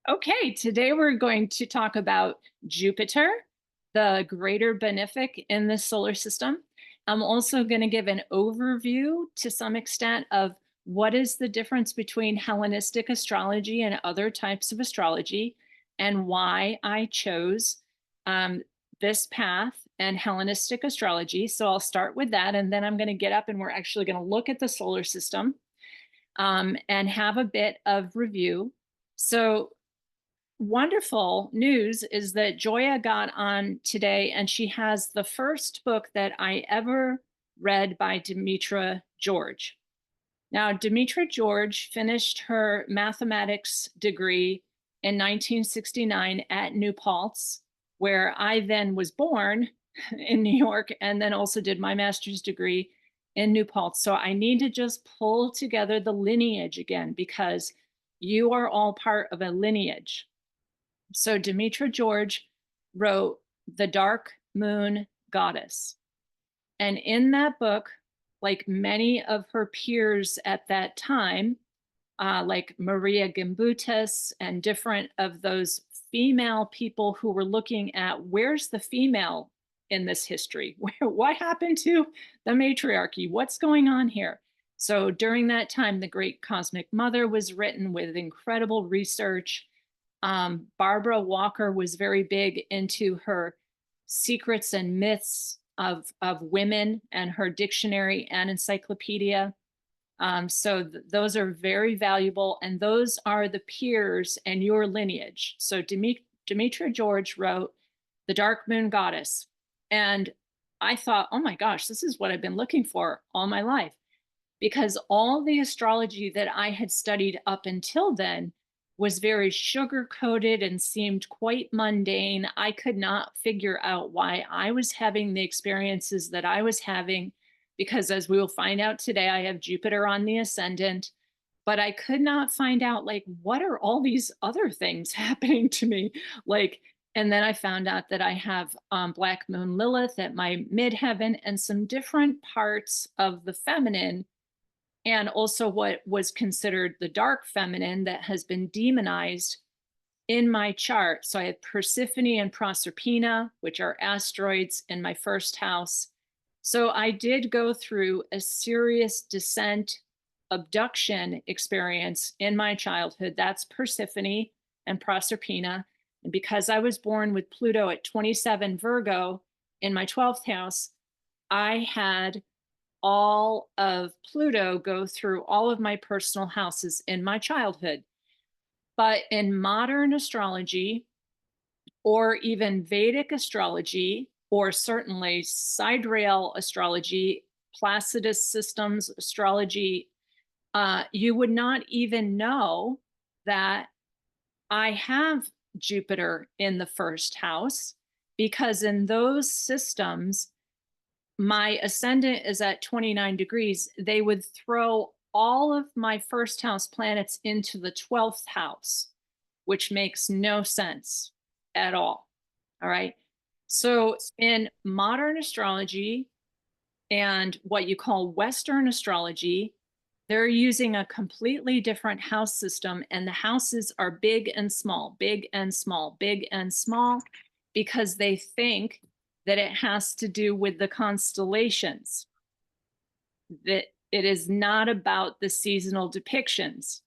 Okay, today we're going to talk about Jupiter, the greater benefic in the solar system. I'm also going to give an overview to some extent of what is the difference between Hellenistic astrology and other types of astrology, and why I chose um, this path and Hellenistic astrology. So I'll start with that, and then I'm going to get up and we're actually going to look at the solar system and have a bit of review. So wonderful news is that Joya got on today and she has the first book that I ever read by Demetra George. Now, Demetra George finished her mathematics degree in 1969 at New Paltz, where I then was born in New York, and then also did my master's degree in New Paltz. So I need to just pull together the lineage again, because you are all part of a lineage. So Demetra George wrote The Dark Moon Goddess. And in that book, like many of her peers at that time, like Maria Gimbutas and different of those female people who were looking at where's the female in this history? What happened to the matriarchy? What's going on here? So during that time, The Great Cosmic Mother was written with incredible research. Barbara Walker was very big into her secrets and myths of women and her dictionary and encyclopedia. So those are very valuable, and those are the peers and your lineage. So Demetra George wrote The Dark Moon Goddess. And I thought, oh my gosh, this is what I've been looking for all my life. Because all the astrology that I had studied up until then was very sugar coated and seemed quite mundane. I could not figure out why I was having the experiences that I was having, because as we will find out today, I have Jupiter on the ascendant, but I could not find out, like, what are all these other things happening to me? Like, and then I found out that I have Black Moon Lilith at my midheaven and some different parts of the feminine, and also what was considered the dark feminine that has been demonized in my chart. So I have Persephone and Proserpina, which are asteroids, in my first house. So I did go through a serious descent abduction experience in my childhood. That's Persephone and Proserpina. And because I was born with Pluto at 27 Virgo in my 12th house, I had all of Pluto go through all of my personal houses in my childhood. But in modern astrology, or even Vedic astrology, or certainly sidereal astrology, Placidus systems astrology, you would not even know that I have Jupiter in the first house, because in those systems, my ascendant is at 29 degrees. They would throw all of my first house planets into the 12th house, which makes no sense at all. All right. So in modern astrology and what you call Western astrology, they're using a completely different house system, and the houses are big and small, big and small, big and small, because they think that it has to do with the constellations, that it is not about the seasonal depictions.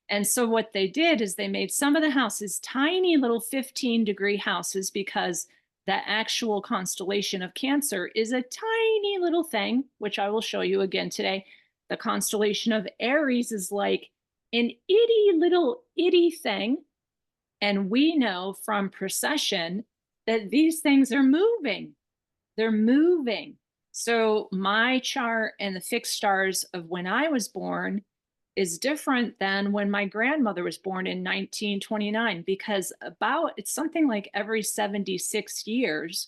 And so what they did is they made some of the houses tiny little 15-degree houses, because the actual constellation of Cancer is a tiny little thing, which I will show you again today. The constellation of Aries is like an itty thing. And we know from precession that these things are moving. They're moving. So my chart and the fixed stars of when I was born is different than when my grandmother was born in 1929, because it's something like every 76 years,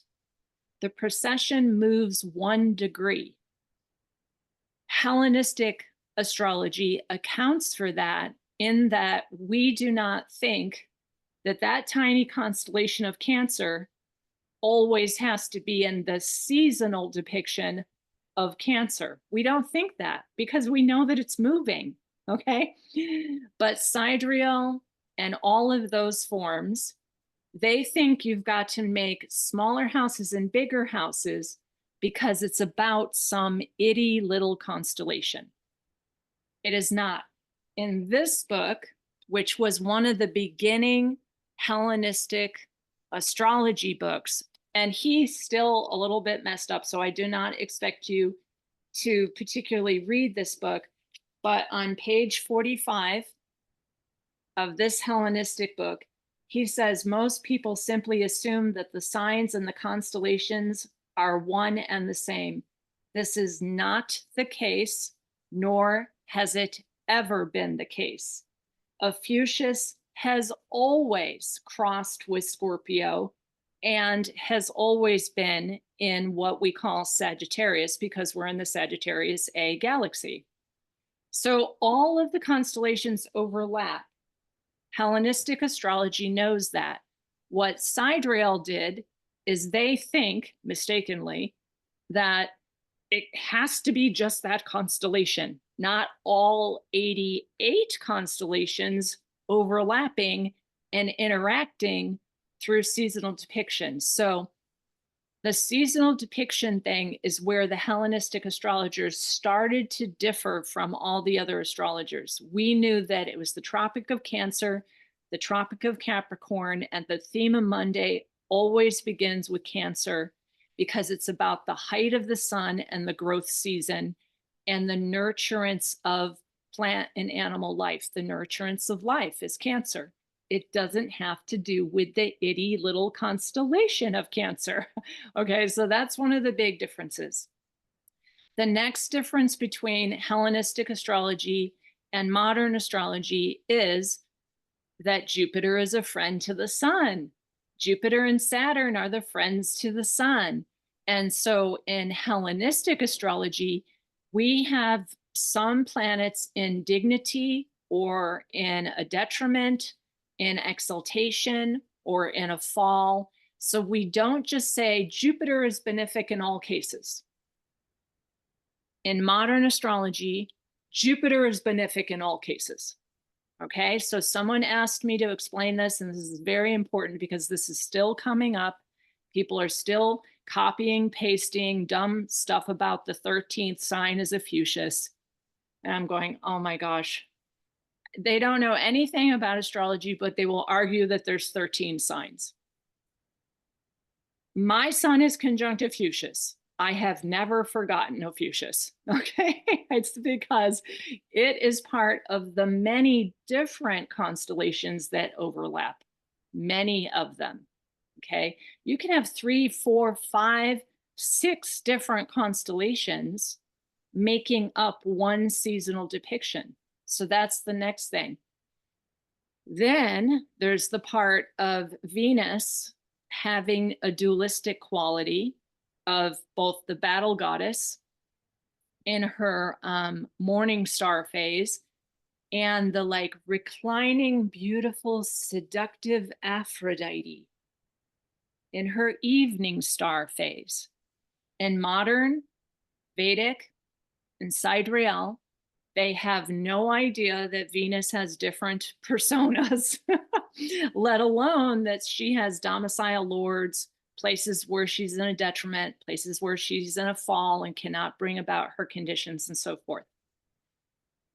the precession moves 1 degree. Hellenistic astrology accounts for that, in that we do not think that that tiny constellation of Cancer always has to be in the seasonal depiction of Cancer. We don't think that, because we know that it's moving, okay? But sidereal and all of those forms, they think you've got to make smaller houses and bigger houses because it's about some itty little constellation. It is not. In this book, which was one of the beginning Hellenistic astrology books, and he's still a little bit messed up, so I do not expect you to particularly read this book, but on page 45 of this Hellenistic book, he says most people simply assume that the signs and the constellations are one and the same. This is not the case, nor has it ever been the case. Ophiuchus has always crossed with Scorpio and has always been in what we call Sagittarius because we're in the Sagittarius A galaxy. So all of the constellations overlap. Hellenistic astrology knows that. What Sidrael did is they think, mistakenly, that it has to be just that constellation, not all 88 constellations overlapping and interacting through seasonal depictions. So the seasonal depiction thing is where the Hellenistic astrologers started to differ from all the other astrologers. We knew that it was the Tropic of Cancer, the Tropic of Capricorn, and the theme of Monday always begins with Cancer because it's about the height of the sun and the growth season and the nurturance of plant and animal life. The nurturance of life is Cancer. It doesn't have to do with the itty little constellation of Cancer. Okay, so that's one of the big differences. The next difference between Hellenistic astrology and modern astrology is that Jupiter is a friend to the sun. Jupiter and Saturn are the friends to the sun. And so in Hellenistic astrology, we have some planets in dignity or in a detriment, in exaltation, or in a fall. So we don't just say Jupiter is benefic in all cases. In modern astrology, Jupiter is benefic in all cases. Okay, so someone asked me to explain this, and this is very important because this is still coming up. People are still copying, pasting dumb stuff about the 13th sign as Ophiuchus. And I'm going, oh my gosh. They don't know anything about astrology, but they will argue that there's 13 signs. My sun is conjunct Ophiuchus. I have never forgotten Ophiuchus, okay? It's because it is part of the many different constellations that overlap, many of them, okay? You can have 3, 4, 5, 6 different constellations making up one seasonal depiction. So that's the next thing. Then there's the part of Venus having a dualistic quality of both the battle goddess in her morning star phase and the like reclining, beautiful, seductive Aphrodite in her evening star phase. In modern, Vedic, and Sidereal, they have no idea that Venus has different personas, let alone that she has domicile lords, places where she's in a detriment, places where she's in a fall and cannot bring about her conditions and so forth.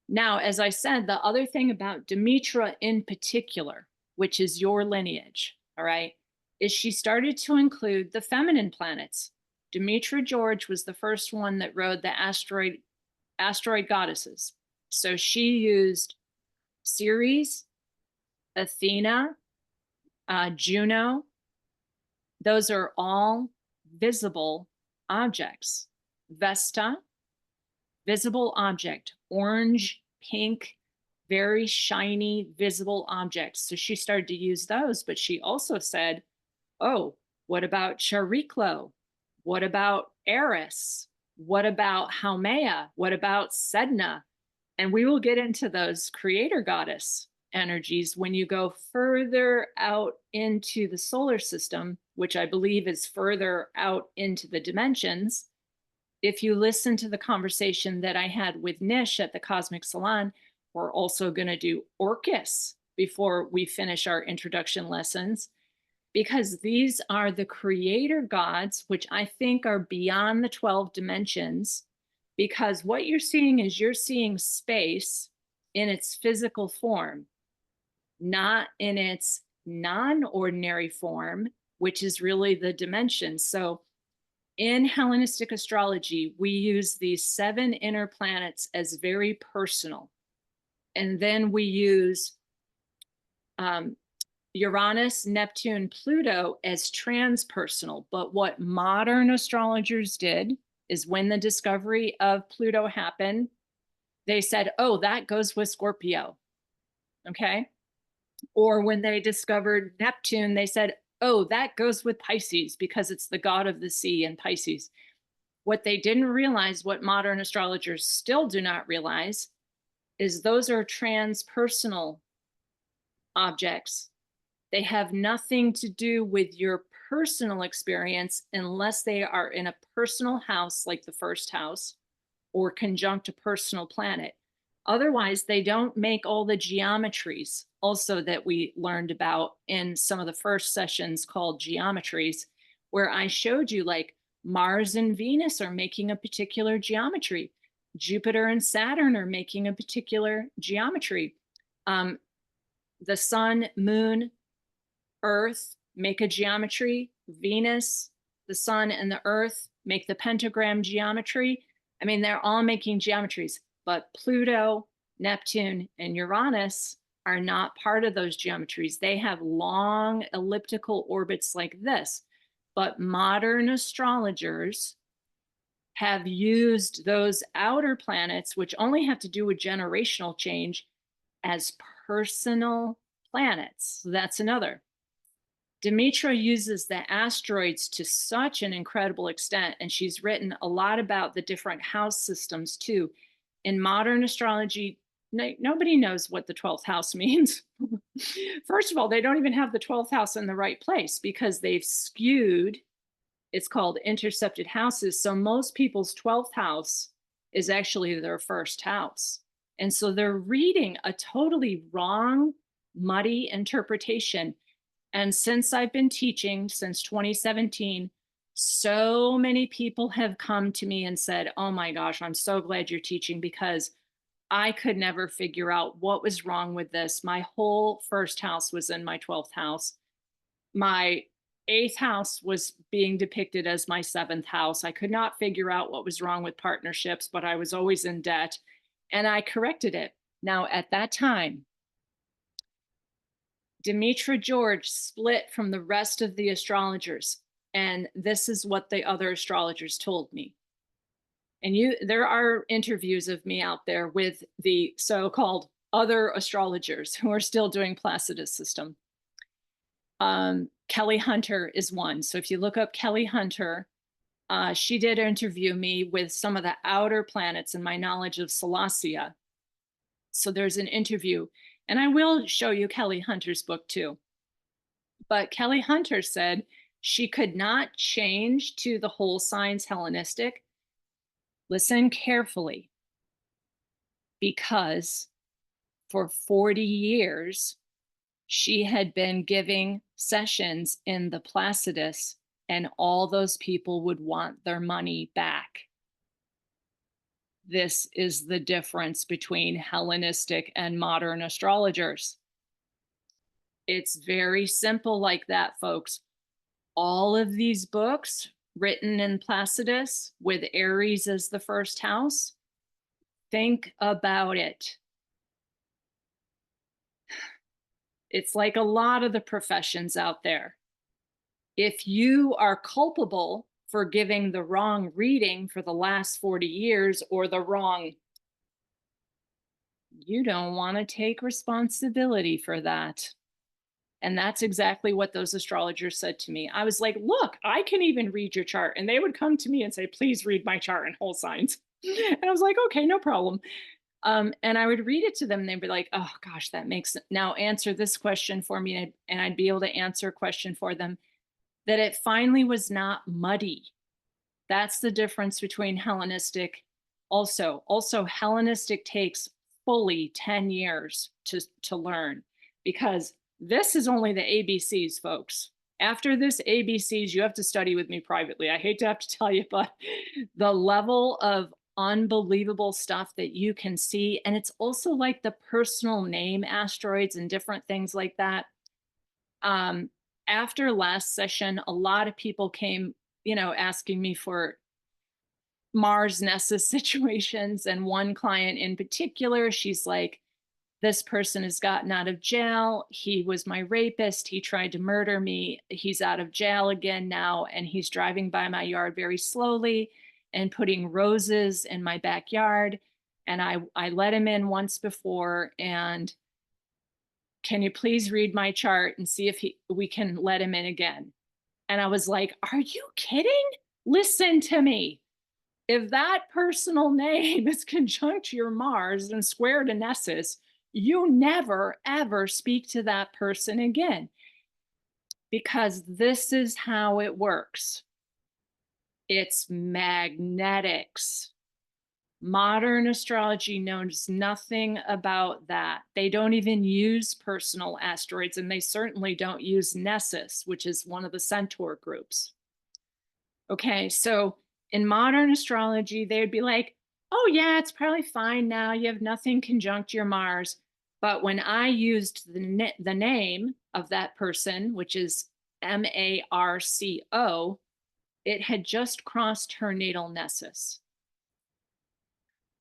Now, as I said, the other thing about Demetra in particular, which is your lineage, all right, is she started to include the feminine planets. Demetra George was the first one that rode the asteroid goddesses. So she used Ceres, Athena, Juno. Those are all visible objects. Vesta, visible object, orange, pink, very shiny, visible objects. So she started to use those, but she also said, oh, what about Chariklo? What about Eris? What about Haumea? What about Sedna? And we will get into those creator goddess energies when you go further out into the solar system, which I believe is further out into the dimensions. If you listen to the conversation that I had with Nish at the Cosmic Salon, we're also going to do Orcus before we finish our introduction lessons, because these are the creator gods, which I think are beyond the 12 dimensions. Because what you're seeing is you're seeing space in its physical form, not in its non-ordinary form, which is really the dimension. So in Hellenistic astrology, we use these 7 inner planets as very personal. And then we use Uranus, Neptune, Pluto as transpersonal. But what modern astrologers did is when the discovery of Pluto happened, they said, oh, that goes with Scorpio. Okay. Or when they discovered Neptune, they said, oh, that goes with Pisces because it's the god of the sea in Pisces. What they didn't realize, what modern astrologers still do not realize, is those are transpersonal objects. They have nothing to do with your personal experience unless they are in a personal house like the first house or conjunct a personal planet. Otherwise, they don't make all the geometries also that we learned about in some of the first sessions called geometries, where I showed you like Mars and Venus are making a particular geometry. Jupiter and Saturn are making a particular geometry. The sun, moon, Earth make a geometry. Venus, the sun, and the Earth make the pentagram geometry. I mean, they're all making geometries, but Pluto, Neptune, and Uranus are not part of those geometries. They have long elliptical orbits like this. But modern astrologers have used those outer planets, which only have to do with generational change, as personal planets. So that's another. Demetra uses the asteroids to such an incredible extent, and she's written a lot about the different house systems too. In modern astrology, nobody knows what the 12th house means. First of all, they don't even have the 12th house in the right place because they've skewed. It's called intercepted houses. So most people's 12th house is actually their first house. And so they're reading a totally wrong, muddy interpretation. And since I've been teaching since 2017, so many people have come to me and said, oh my gosh, I'm so glad you're teaching because I could never figure out what was wrong with this. My whole first house was in my 12th house. My 8th house was being depicted as my 7th house. I could not figure out what was wrong with partnerships, but I was always in debt and I corrected it. Now, at that time, Demetra George split from the rest of the astrologers. And this is what the other astrologers told me. And there are interviews of me out there with the so-called other astrologers who are still doing Placidus system. Kelly Hunter is one. So if you look up Kelly Hunter, she did interview me with some of the outer planets and my knowledge of Celestia. So there's an interview. And I will show you Kelly Hunter's book too. But Kelly Hunter said she could not change to the whole signs Hellenistic. Listen carefully, because for 40 years, she had been giving sessions in the Placidus, and all those people would want their money back. This is the difference between Hellenistic and modern astrologers. It's very simple like that, folks. All of these books written in Placidus with Aries as the first house, think about it. It's like a lot of the professions out there. If you are culpable for giving the wrong reading for the last 40 years or the wrong, you don't want to take responsibility for that. And that's exactly what those astrologers said to me. I was like, look, I can even read your chart. And they would come to me and say, please read my chart in whole signs. And I was like, okay, no problem. And I would read it to them. And they'd be like, oh gosh, that makes, now answer this question for me. And I'd be able to answer a question for them, that it finally was not muddy. That's the difference between Hellenistic. Also Hellenistic takes fully 10 years to learn. because this is only the ABCs, folks. After this ABCs, you have to study with me privately. I hate to have to tell you, but the level of unbelievable stuff that you can see, and it's also like the personal name asteroids and different things like that. After last session, a lot of people came, asking me for Mars Nessus situations. And one client in particular, she's like, this person has gotten out of jail. He was my rapist. He tried to murder me. He's out of jail again now. And he's driving by my yard very slowly and putting roses in my backyard. And I let him in once before. And can you please read my chart and see if we can let him in again? And I was like, are you kidding? Listen to me. If that personal name is conjunct your Mars and square to Nessus, you never, ever speak to that person again, because this is how it works. It's magnetics. Modern astrology knows nothing about that. They don't even use personal asteroids, and they certainly don't use Nessus, which is one of the Centaur groups. Okay, so in modern astrology, they'd be like, oh yeah, it's probably fine now. You have nothing conjunct your Mars. But when I used the name of that person, which is Marco, it had just crossed her natal Nessus.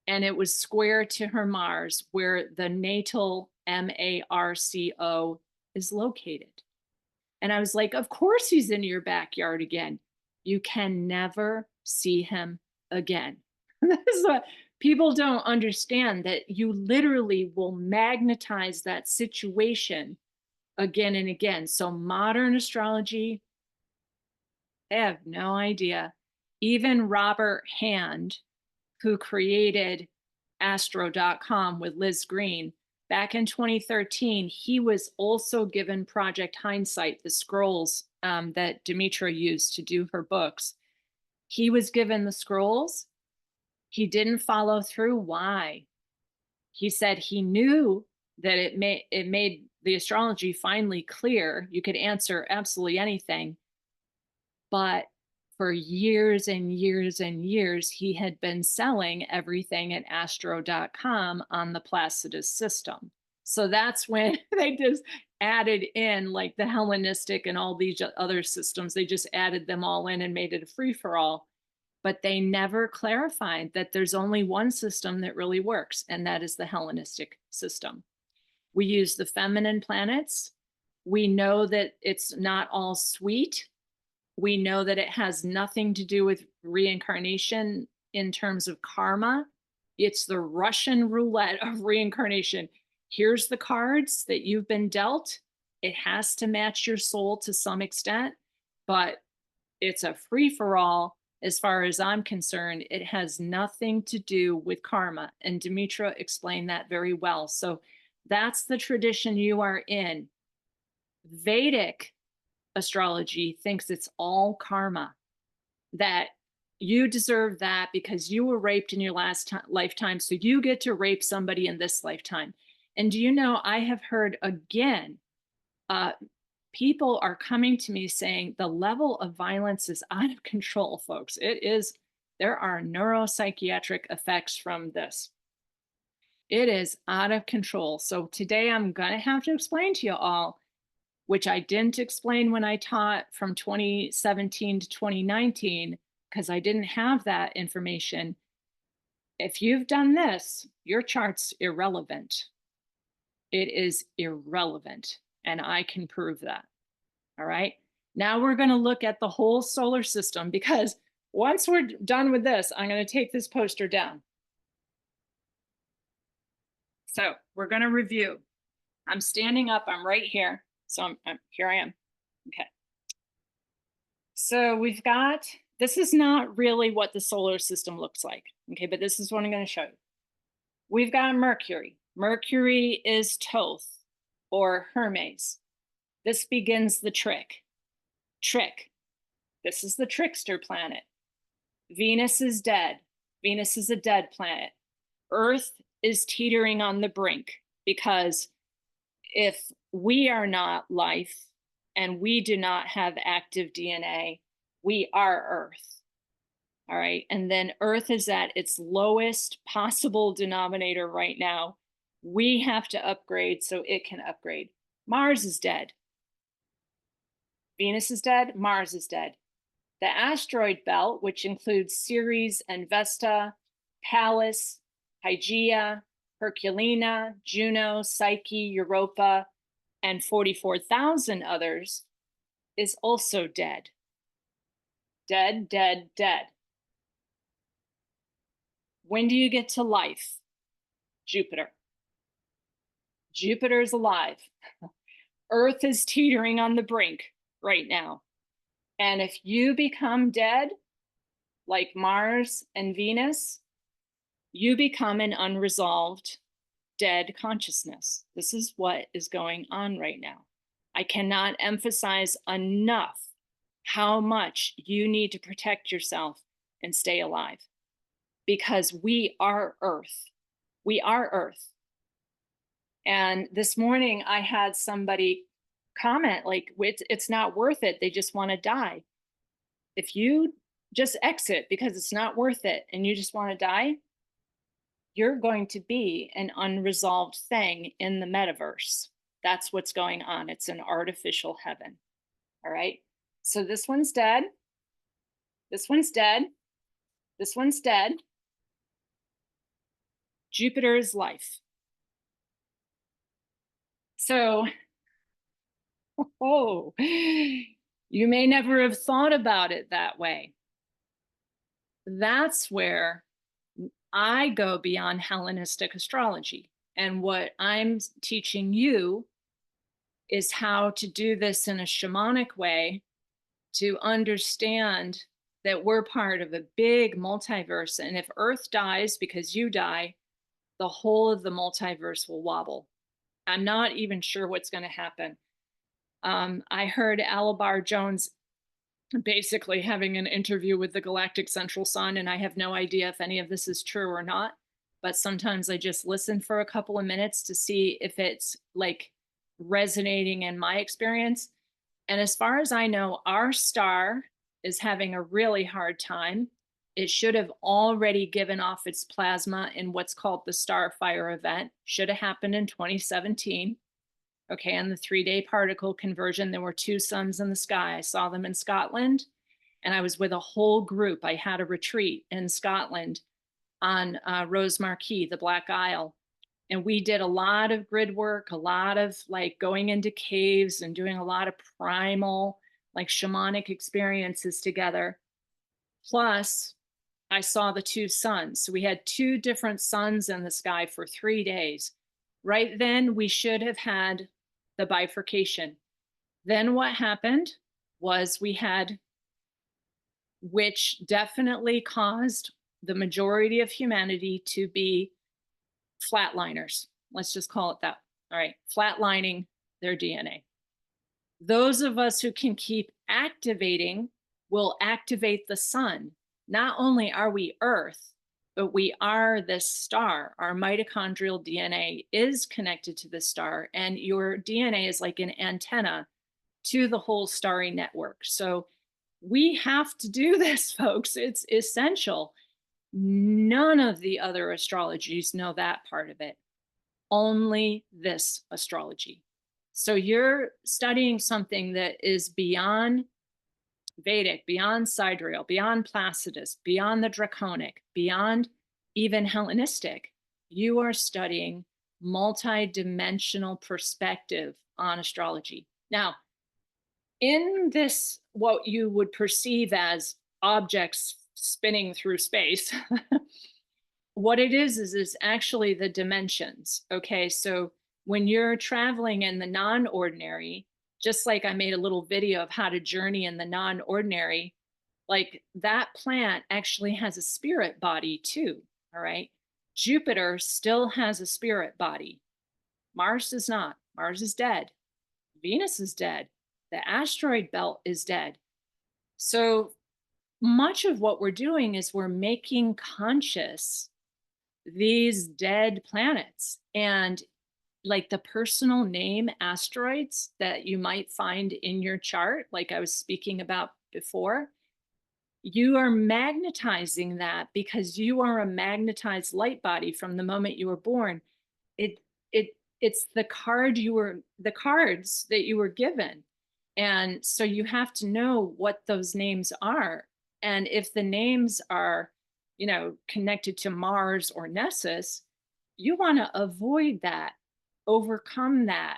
And it was square to her Mars, where the natal Marco is located. And I was like, of course he's in your backyard again. You can never see him again. This is what people don't understand, that you literally will magnetize that situation again and again. So modern astrology, I have no idea. Even Robert Hand, who created astro.com with Liz Green back in 2013, he was also given Project Hindsight, the scrolls that Demetra used to do her books. He was given the scrolls. He didn't follow through. Why? He said he knew that it made the astrology finally clear. You could answer absolutely anything. But for years and years and years, he had been selling everything at astro.com on the Placidus system. So that's when they just added in like the Hellenistic and all these other systems. They just added them all in and made it a free-for-all. But they never clarified that there's only one system that really works, and that is the Hellenistic system. We use the feminine planets. We know that it's not all sweet. We know that it has nothing to do with reincarnation in terms of karma. It's the Russian roulette of reincarnation. Here's the cards that you've been dealt. It has to match your soul to some extent, but it's a free-for-all. As far as I'm concerned, it has nothing to do with karma. And Demetra explained that very well. So that's the tradition you are in. Vedic astrology thinks it's all karma, that you deserve that because you were raped in your last lifetime, so you get to rape somebody in this lifetime. And do you know, I have heard again, people are coming to me saying the level of violence is out of control, folks. There are neuropsychiatric effects from this. It is out of control. So today I'm gonna have to explain to you all, which I didn't explain when I taught from 2017 to 2019, because I didn't have that information. If you've done this, your chart's irrelevant. It is irrelevant, and I can prove that. All right. Now we're going to look at the whole solar system, because once we're done with this, I'm going to take this poster down. So we're going to review. I'm standing up. I'm right here. So here I am. Okay. So we've got, this is not really what the solar system looks like. Okay. But this is what I'm going to show you. We've got Mercury. Mercury is Thoth or Hermes. This begins the trick. This is the trickster planet. Venus is dead. Venus is a dead planet. Earth is teetering on the brink because if we are not life and we do not have active DNA, we are Earth. All right. And then Earth is at its lowest possible denominator right now. We have to upgrade so it can upgrade. Mars is dead. Venus is dead. Mars is dead. The asteroid belt, which includes Ceres and Vesta, Pallas, Hygeia, Herculina, Juno, Psyche, Europa, and 44,000 others, is also dead. Dead, dead, dead. When do you get to life? Jupiter. Jupiter is alive. Earth is teetering on the brink right now. And if you become dead, like Mars and Venus, you become an unresolved dead consciousness. This is what is going on right now. I cannot emphasize enough how much you need to protect yourself and stay alive, because we are Earth. We are Earth. And this morning I had somebody comment like, it's not worth it. They just want to die. If you just exit because it's not worth it and you just want to die, you're going to be an unresolved thing in the metaverse. That's what's going on. It's an artificial heaven. All right. So this one's dead. This one's dead. This one's dead. Jupiter is life. So, oh, you may never have thought about it that way. That's where I go beyond Hellenistic astrology. And what I'm teaching you is how to do this in a shamanic way to understand that we're part of a big multiverse. And if Earth dies because you die, the whole of the multiverse will wobble. I'm not even sure what's going to happen. I heard Alabar Jones basically having an interview with the Galactic Central Sun, and I have no idea if any of this is true or not, but sometimes I just listen for a couple of minutes to see if it's like resonating in my experience. And as far as I know, our star is having a really hard time. It should have already given off its plasma in what's called the Starfire event. Should have happened in 2017. Okay, and the 3-day particle conversion, there were 2 suns in the sky. I saw them in Scotland, and I was with a whole group. I had a retreat in Scotland on Rose Marquis, the Black Isle. And we did a lot of grid work, a lot of like going into caves and doing a lot of primal, like shamanic experiences together. Plus, I saw the 2 suns. So we had 2 different suns in the sky for 3 days. Right then, we should have had the bifurcation. Then what happened was we had, which definitely caused the majority of humanity to be flatliners. Let's just call it that. All right, flatlining their DNA. Those of us who can keep activating will activate the sun. Not only are we Earth, but we are this star. Our mitochondrial DNA is connected to the star, and your DNA is like an antenna to the whole starry network. So we have to do this, folks. It's essential. None of the other astrologies know that part of it. Only this astrology. So you're studying something that is beyond Vedic, beyond sidereal, beyond Placidus, beyond the Draconic, beyond even Hellenistic. You are studying multi-dimensional perspective on astrology. Now, in this, what you would perceive as objects spinning through space, what it is actually the dimensions. Okay, so when you're traveling in the non-ordinary, just like I made a little video of how to journey in the non-ordinary, like that plant actually has a spirit body too, all right? Jupiter still has a spirit body. Mars does not. Mars is dead. Venus is dead. The asteroid belt is dead. So much of what we're doing is we're making conscious these dead planets. And like the personal name asteroids that you might find in your chart, like I was speaking about before, you are magnetizing that because you are a magnetized light body from the moment you were born. It it's the cards that you were given. And so you have to know what those names are. And if the names are, connected to Mars or Nessus, you want to avoid that, overcome that,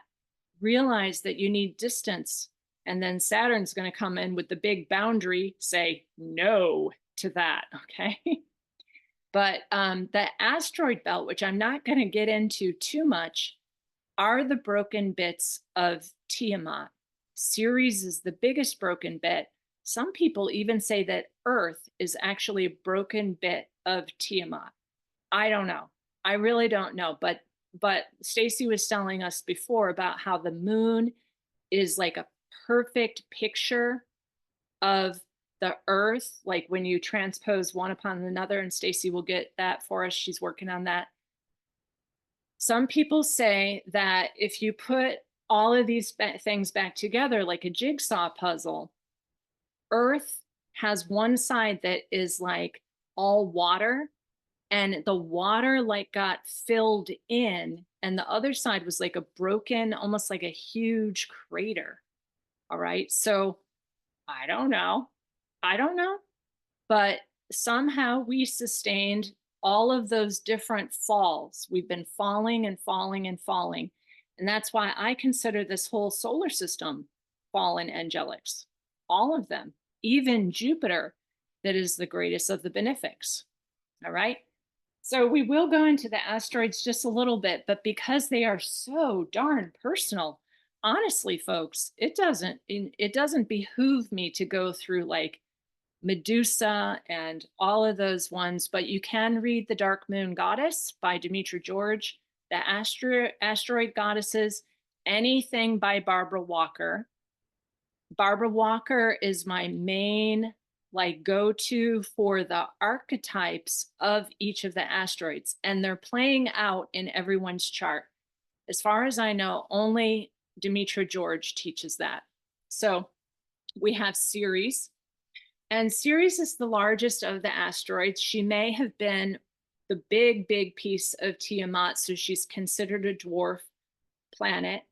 realize that you need distance. And then Saturn's going to come in with the big boundary, say no to that. Okay. But the asteroid belt, which I'm not going to get into too much, are the broken bits of Tiamat. Ceres is the biggest broken bit. Some people even say that Earth is actually a broken bit of Tiamat. I don't know. I really don't know. But Stacy was telling us before about how the moon is like a perfect picture of the Earth, like when you transpose one upon another, and Stacy will get that for us. She's working on that. Some people say that if you put all of these things back together like a jigsaw puzzle, Earth has one side that is like all water, and the water like got filled in, and the other side was like a broken, almost like a huge crater. All right. So I don't know. I don't know. But somehow we sustained all of those different falls. We've been falling and falling and falling. And that's why I consider this whole solar system fallen angelics, all of them, even Jupiter, that is the greatest of the benefics. All right. So we will go into the asteroids just a little bit, but because they are so darn personal, honestly, folks, it doesn't behoove me to go through like Medusa and all of those ones, but you can read The Dark Moon Goddess by Demetra George, the asteroid goddesses, anything by Barbara Walker. Barbara Walker is my main like go-to for the archetypes of each of the asteroids, and they're playing out in everyone's chart. As far as I know, only Demetra George teaches that. So we have Ceres, and Ceres is the largest of the asteroids. She may have been the big piece of Tiamat, so she's considered a dwarf planet.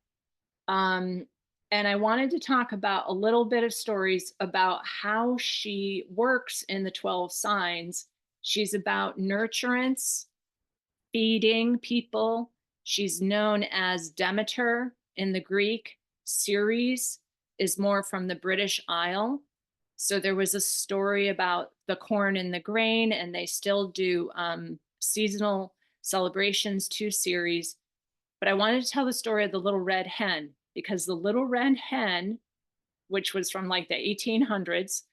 And I wanted to talk about a little bit of stories about how she works in the 12 signs. She's about nurturance, feeding people. She's known as Demeter in the Greek. Ceres is more from the British Isle. So there was a story about the corn and the grain, and they still do seasonal celebrations to Ceres. But I wanted to tell the story of the little red hen, because the little red hen, which was from like the 1800s,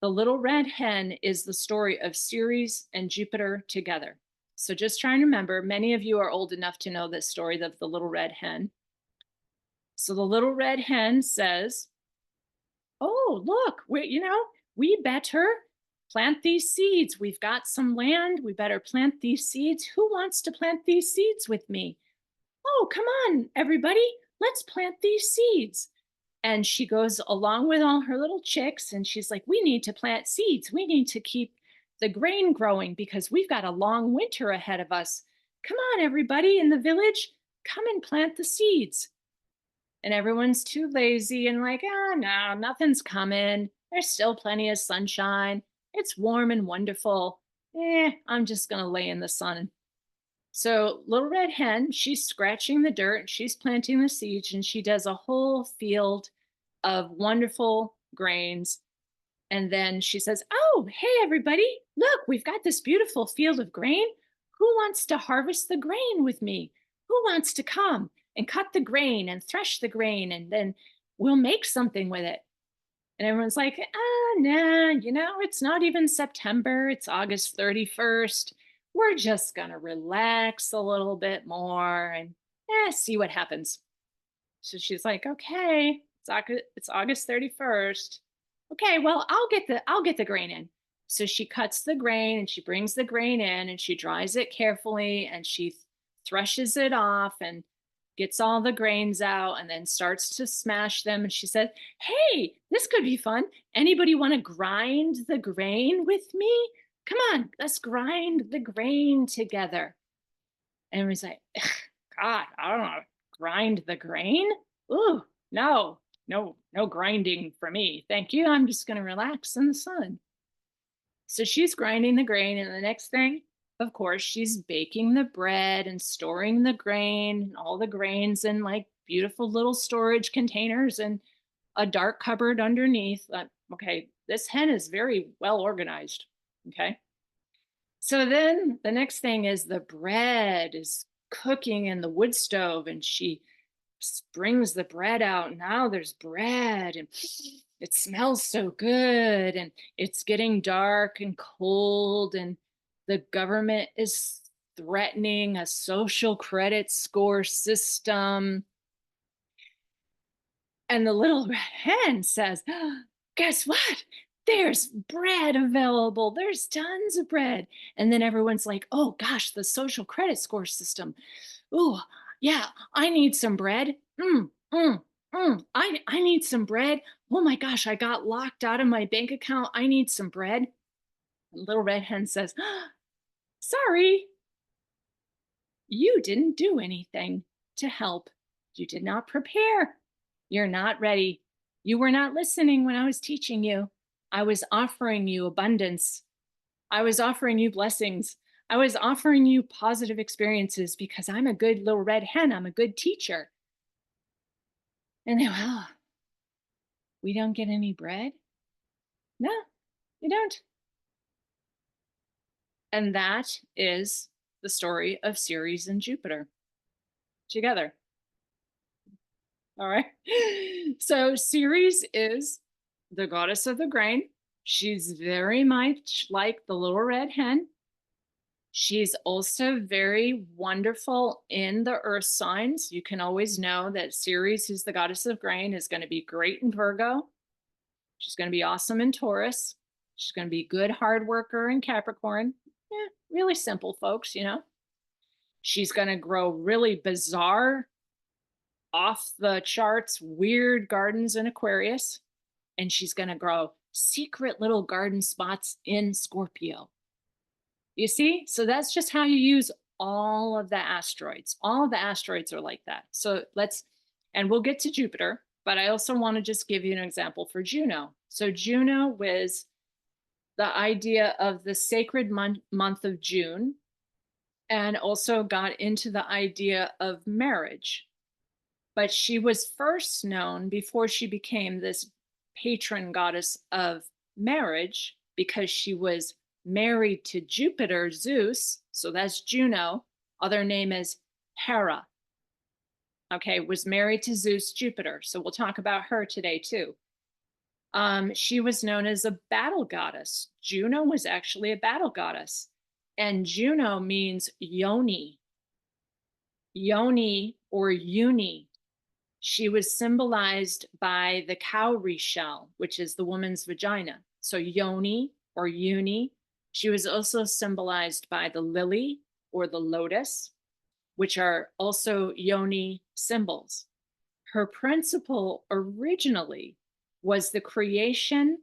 the little red hen is the story of Ceres and Jupiter together. So just trying to remember, many of you are old enough to know this story of the little red hen. So the little red hen says, oh, look, we better plant these seeds. We've got some land. We better plant these seeds. Who wants to plant these seeds with me? Oh, come on, everybody. Let's plant these seeds. And she goes along with all her little chicks, and she's like, we need to plant seeds. We need to keep the grain growing because we've got a long winter ahead of us. Come on, everybody in the village, come and plant the seeds. And everyone's too lazy and like, no, nothing's coming. There's still plenty of sunshine. It's warm and wonderful. I'm just going to lay in the sun. So little red hen, she's scratching the dirt, she's planting the seeds, and she does a whole field of wonderful grains. And then she says, oh, hey, everybody, look, we've got this beautiful field of grain. Who wants to harvest the grain with me? Who wants to come and cut the grain and thresh the grain, and then we'll make something with it? And everyone's like, nah, it's not even September. It's August 31st. We're just going to relax a little bit more and see what happens. So she's like, okay, it's August 31st. Okay, well, I'll get the grain in. So she cuts the grain and she brings the grain in and she dries it carefully and she threshes it off. And gets all the grains out and then starts to smash them. And she said, "Hey, this could be fun. Anybody want to grind the grain with me? Come on, let's grind the grain together." And everyone's like, "God, I don't know, grind the grain? Ooh, no, no grinding for me. Thank you. I'm just going to relax in the sun." So she's grinding the grain, and the next thing, of course, she's baking the bread and storing the grain, all the grains in like beautiful little storage containers and a dark cupboard underneath. Okay, this hen is very well organized. Okay. So then the next thing is the bread is cooking in the wood stove, and she brings the bread out. Now there's bread, and it smells so good, and it's getting dark and cold, and the government is threatening a social credit score system. And the little red hen says, "Guess what? There's bread available. There's tons of bread." And then everyone's like, "Oh gosh, the social credit score system. Ooh, yeah, I need some bread. I need some bread. Oh my gosh, I got locked out of my bank account. I need some bread." And little red hen says, "Sorry, you didn't do anything to help. You did not prepare. You're not ready. You were not listening when I was teaching you. I was offering you abundance. I was offering you blessings. I was offering you positive experiences because I'm a good little red hen. I'm a good teacher." And they went, "Oh, we don't get any bread?" "No, you don't." And that is the story of Ceres and Jupiter together. All right. So Ceres is the goddess of the grain. She's very much like the little red hen. She's also very wonderful in the earth signs. You can always know that Ceres, who's the goddess of grain, is going to be great in Virgo. She's going to be awesome in Taurus. She's going to be good hard worker in Capricorn. Really simple folks, you know. She's going to grow really bizarre, off the charts, weird gardens in Aquarius. And she's going to grow secret little garden spots in Scorpio. You see? So that's just how you use all of the asteroids. All of the asteroids are like that. So and we'll get to Jupiter, but I also want to just give you an example for Juno. So Juno was the idea of the sacred month of June, and also got into the idea of marriage. But she was first known before she became this patron goddess of marriage because she was married to Jupiter, Zeus. So that's Juno. Other name is Hera. Okay, was married to Zeus, Jupiter. So we'll talk about her today too. She was known as a battle goddess. Juno was actually a battle goddess. And Juno means yoni. Yoni or uni. She was symbolized by the cowrie shell, which is the woman's vagina. So yoni or uni. She was also symbolized by the lily or the lotus, which are also yoni symbols. Her principle originally was the creation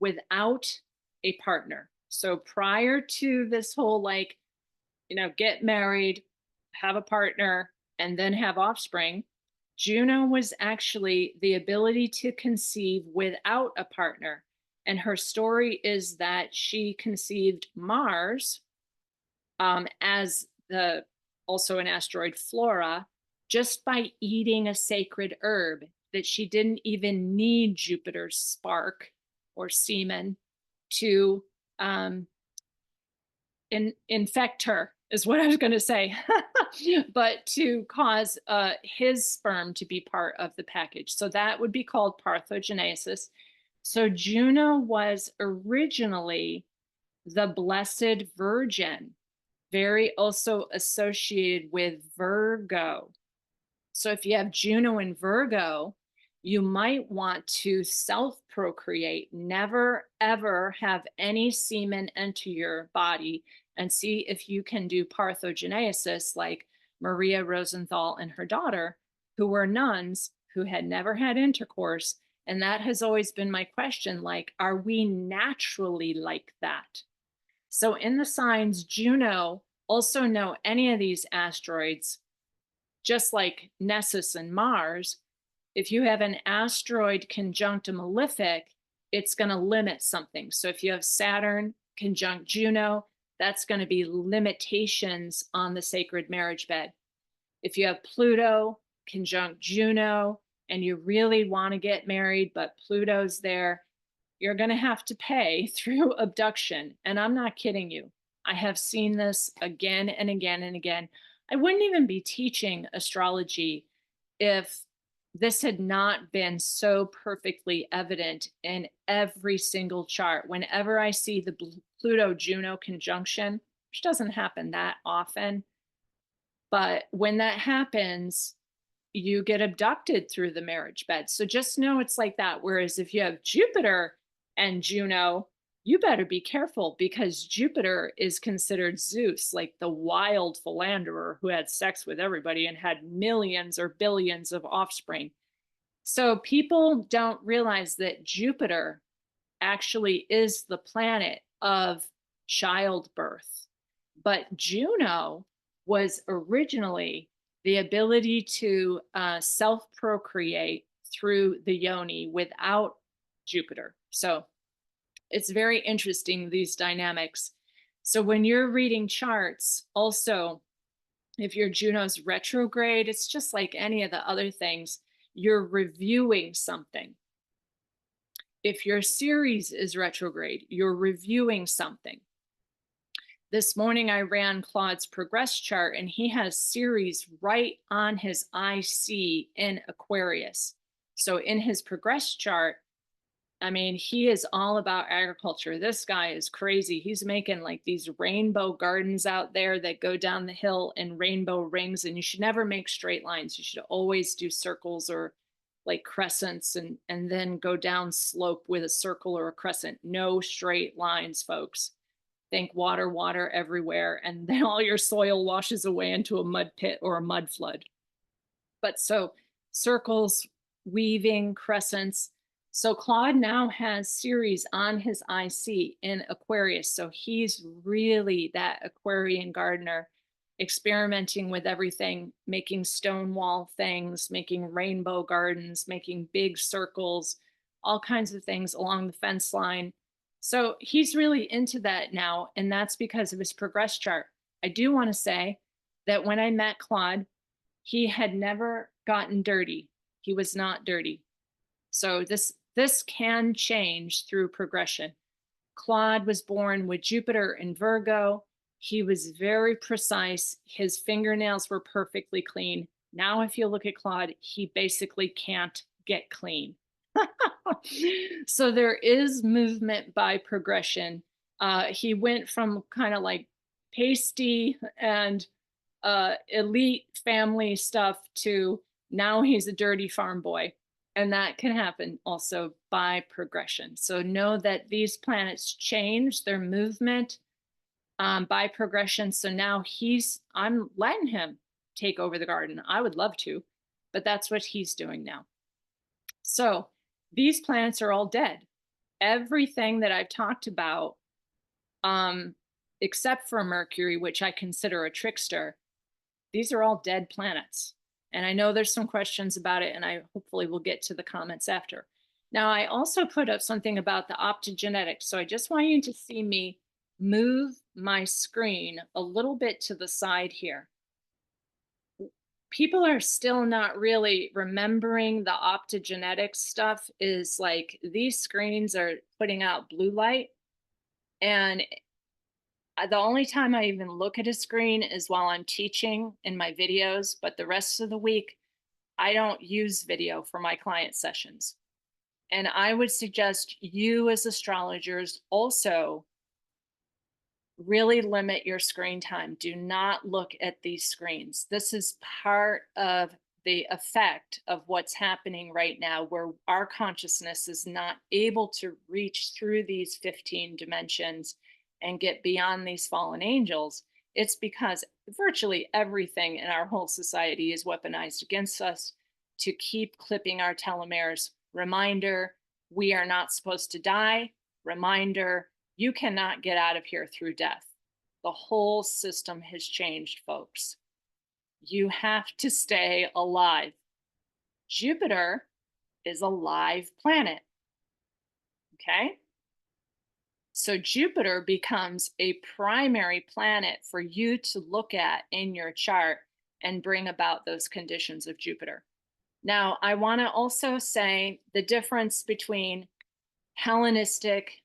without a partner. So prior to this whole get married, have a partner, and then have offspring, Juno was actually the ability to conceive without a partner. And her story is that she conceived Mars as also an asteroid Flora, just by eating a sacred herb, that she didn't even need Jupiter's spark or semen to infect her, is what I was going to say, but to cause his sperm to be part of the package. So that would be called parthenogenesis. So Juno was originally the Blessed Virgin, very also associated with Virgo. So if you have Juno in Virgo, you might want to self-procreate, never ever have any semen enter your body, and see if you can do parthenogenesis like Maria Rosenthal and her daughter, who were nuns who had never had intercourse. And that has always been my question, like, are we naturally like that? So in the signs Juno, also know any of these asteroids, just like Nessus and Mars, if you have an asteroid conjunct a malefic, it's going to limit something. So if you have Saturn conjunct Juno, that's going to be limitations on the sacred marriage bed. If you have Pluto conjunct Juno and you really want to get married, but Pluto's there, you're going to have to pay through abduction. And I'm not kidding you. I have seen this again and again and again. I wouldn't even be teaching astrology if this had not been so perfectly evident in every single chart. Whenever I see the Pluto Juno conjunction, which doesn't happen that often, but when that happens, you get abducted through the marriage bed. So just know it's like that. Whereas if you have Jupiter and Juno, you better be careful, because Jupiter is considered Zeus, like the wild philanderer who had sex with everybody and had millions or billions of offspring. So people don't realize that Jupiter actually is the planet of childbirth. But Juno was originally the ability to self-procreate through the yoni without Jupiter. So it's very interesting, these dynamics. So when you're reading charts, also, if your Juno's retrograde, it's just like any of the other things, you're reviewing something. If your Ceres is retrograde, you're reviewing something. This morning I ran Claude's progress chart, and he has Ceres right on his IC in Aquarius. So in his progress chart, I mean, he is all about agriculture. This guy is crazy. He's making like these rainbow gardens out there that go down the hill in rainbow rings. And you should never make straight lines. You should always do circles or like crescents, and then go down slope with a circle or a crescent. No straight lines, folks. Think water, water everywhere. And then all your soil washes away into a mud pit or a mud flood. But so circles, weaving, crescents. So Claude now has Ceres on his IC in Aquarius. So he's really that Aquarian gardener, experimenting with everything, making stone wall things, making rainbow gardens, making big circles, all kinds of things along the fence line. So he's really into that now, and that's because of his progress chart. I do want to say that when I met Claude, he had never gotten dirty. He was not dirty. So this can change through progression. Claude was born with Jupiter in Virgo. He was very precise. His fingernails were perfectly clean. Now, if you look at Claude, he basically can't get clean. So there is movement by progression. He went from kind of like pasty and elite family stuff to now he's a dirty farm boy. And that can happen also by progression. So know that these planets change their movement by progression. So now I'm letting him take over the garden. I would love to, but that's what he's doing now. So these planets are all dead. Everything that I've talked about, except for Mercury, which I consider a trickster, these are all dead planets. And I know there's some questions about it, and I hopefully will get to the comments after. Now, I also put up something about the optogenetics. So I just want you to see me move my screen a little bit to the side here. People are still not really remembering the optogenetics stuff. Is like these screens are putting out blue light, and the only time I even look at a screen is while I'm teaching in my videos, but the rest of the week, I don't use video for my client sessions. And I would suggest you as astrologers also really limit your screen time. Do not look at these screens. This is part of the effect of what's happening right now, where our consciousness is not able to reach through these 15 dimensions and get beyond these fallen angels. It's because virtually everything in our whole society is weaponized against us to keep clipping our telomeres. Reminder, we are not supposed to die. Reminder, you cannot get out of here through death. The whole system has changed, folks. You have to stay alive. Jupiter is a live planet. Okay? So Jupiter becomes a primary planet for you to look at in your chart and bring about those conditions of Jupiter. Now, I want to also say the difference between Hellenistic,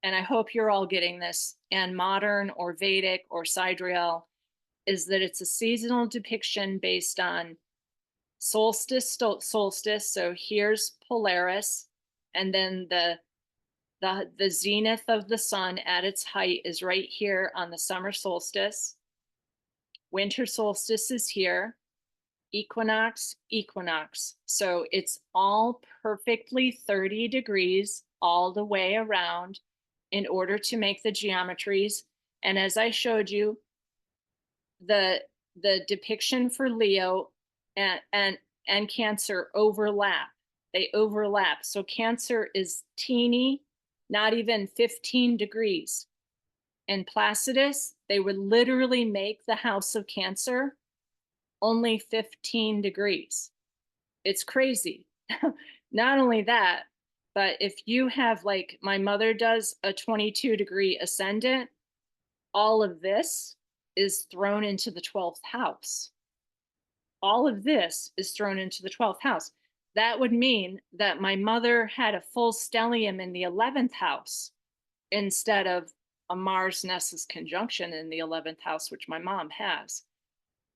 and I hope you're all getting this, and modern or Vedic or sidereal, is that it's a seasonal depiction based on solstice. So here's Polaris, and then the zenith of the sun at its height is right here on the summer solstice. Winter solstice is here. Equinox. So it's all perfectly 30 degrees all the way around in order to make the geometries. And as I showed you, the depiction for Leo and Cancer overlap. They overlap. So Cancer is teeny, not even 15 degrees. In Placidus, they would literally make the house of Cancer only 15 degrees. It's crazy. Not only that, but if you have, like my mother does, a 22-degree ascendant, all of this is thrown into the 12th house. All of this is thrown into the 12th house. That would mean that my mother had a full stellium in the 11th house instead of a Mars Nessus conjunction in the 11th house, which my mom has.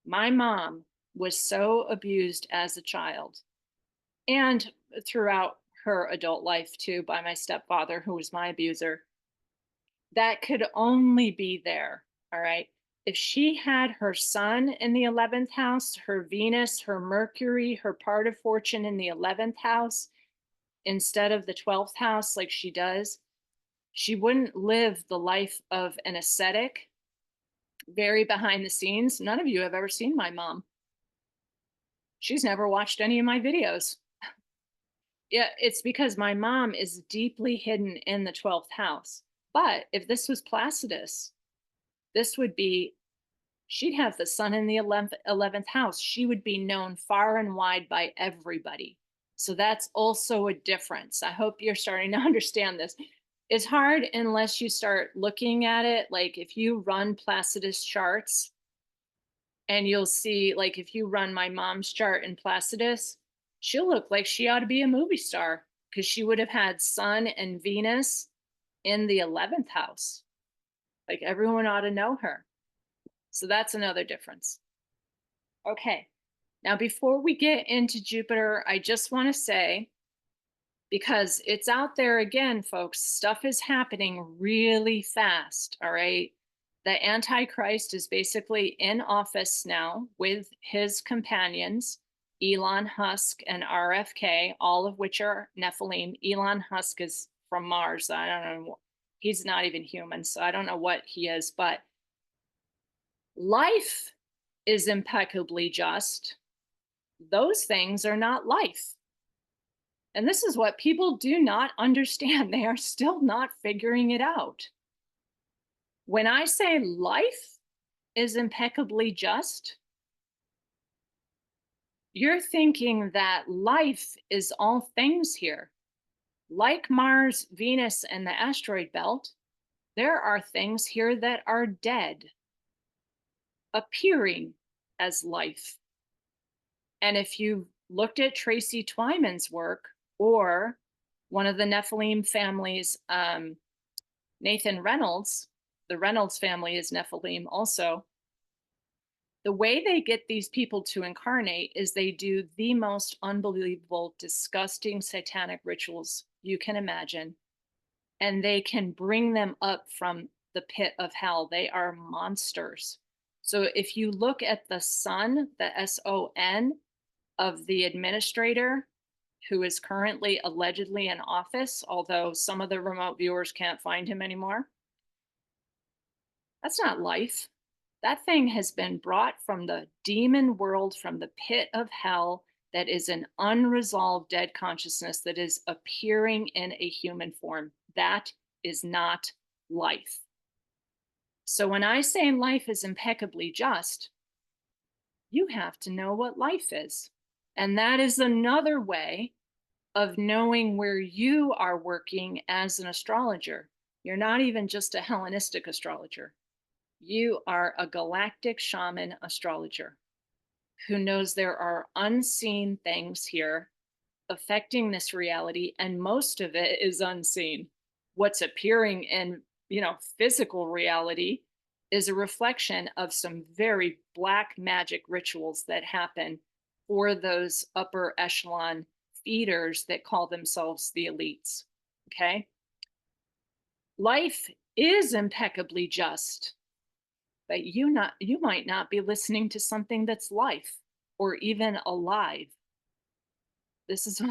My mom was so abused as a child and throughout her adult life too by my stepfather, who was my abuser. That could only be there, all right? If she had her sun in the 11th house, her Venus, her Mercury, her part of fortune in the 11th house, instead of the 12th house like she does, she wouldn't live the life of an ascetic, very behind the scenes. None of you have ever seen my mom. She's never watched any of my videos. Yeah, it's because my mom is deeply hidden in the 12th house. But if this was Placidus, this would be, she'd have the sun in the 11th house. She would be known far and wide by everybody. So that's also a difference. I hope you're starting to understand this. It's hard unless you start looking at it. Like if you run Placidus charts, and you'll see, like if you run my mom's chart in Placidus, she'll look like she ought to be a movie star because she would have had Sun and Venus in the 11th house. Like everyone ought to know her. So that's another difference. Okay, now before we get into Jupiter, I just want to say, because it's out there again, folks, stuff is happening really fast, all right? The Antichrist is basically in office now with his companions, Elon Musk and RFK, all of which are Nephilim. Elon Musk is from Mars. I don't know. He's not even human, so I don't know what he is, but life is impeccably just. Those things are not life. And this is what people do not understand. They are still not figuring it out. When I say life is impeccably just, you're thinking that life is all things here. Like Mars, Venus, and the asteroid belt, there are things here that are dead, appearing as life. And if you looked at Tracy Twyman's work, or one of the Nephilim families, Nathan Reynolds, the Reynolds family is Nephilim also. The way they get these people to incarnate is they do the most unbelievable, disgusting satanic rituals you can imagine. And they can bring them up from the pit of hell. They are monsters. So if you look at the sun, the SON of the administrator, who is currently allegedly in office, although some of the remote viewers can't find him anymore, that's not life. That thing has been brought from the demon world, from the pit of hell, that is an unresolved dead consciousness that is appearing in a human form. That is not life. So when I say life is impeccably just, you have to know what life is. And that is another way of knowing where you are working as an astrologer. You're not even just a Hellenistic astrologer. You are a galactic shaman astrologer who knows there are unseen things here affecting this reality, and most of it is unseen. What's appearing in, physical reality is a reflection of some very black magic rituals that happen for those upper echelon feeders that call themselves the elites. Okay? Life is impeccably just, but you might not be listening to something that's life or even alive. This is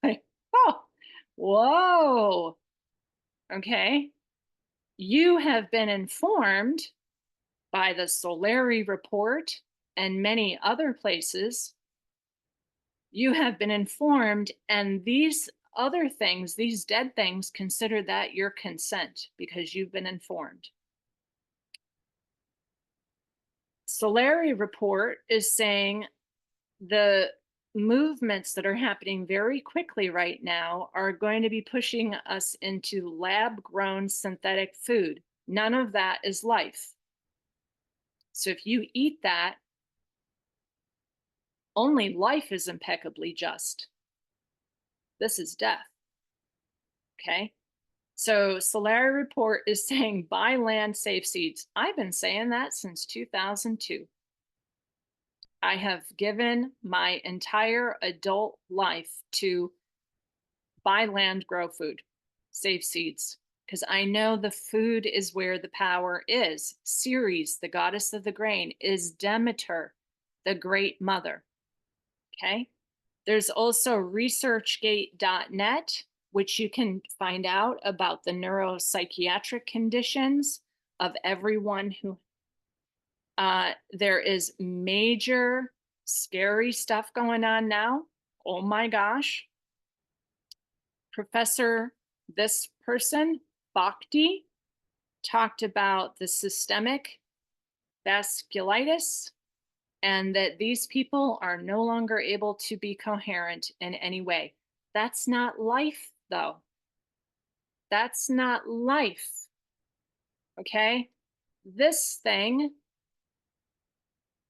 like, oh, whoa. Okay. You have been informed by the Solari report and many other places. You have been informed, and these other things, these dead things, consider that your consent because you've been informed. Solari report is saying the movements that are happening very quickly right now are going to be pushing us into lab grown synthetic food. None of that is life. So if you eat that, only life is impeccably just. This is death. Okay. So Solari report is saying buy land, save seeds. I've been saying that since 2002. I have given my entire adult life to buy land, grow food, save seeds, because I know the food is where the power is. Ceres, the goddess of the grain, is Demeter, the great mother. Okay. There's also researchgate.net, which you can find out about the neuropsychiatric conditions of everyone who there is major scary stuff going on now. Oh my gosh. Professor, this person, Bhakti, talked about the systemic vasculitis and that these people are no longer able to be coherent in any way. That's not life, though. That's not life. Okay? This thing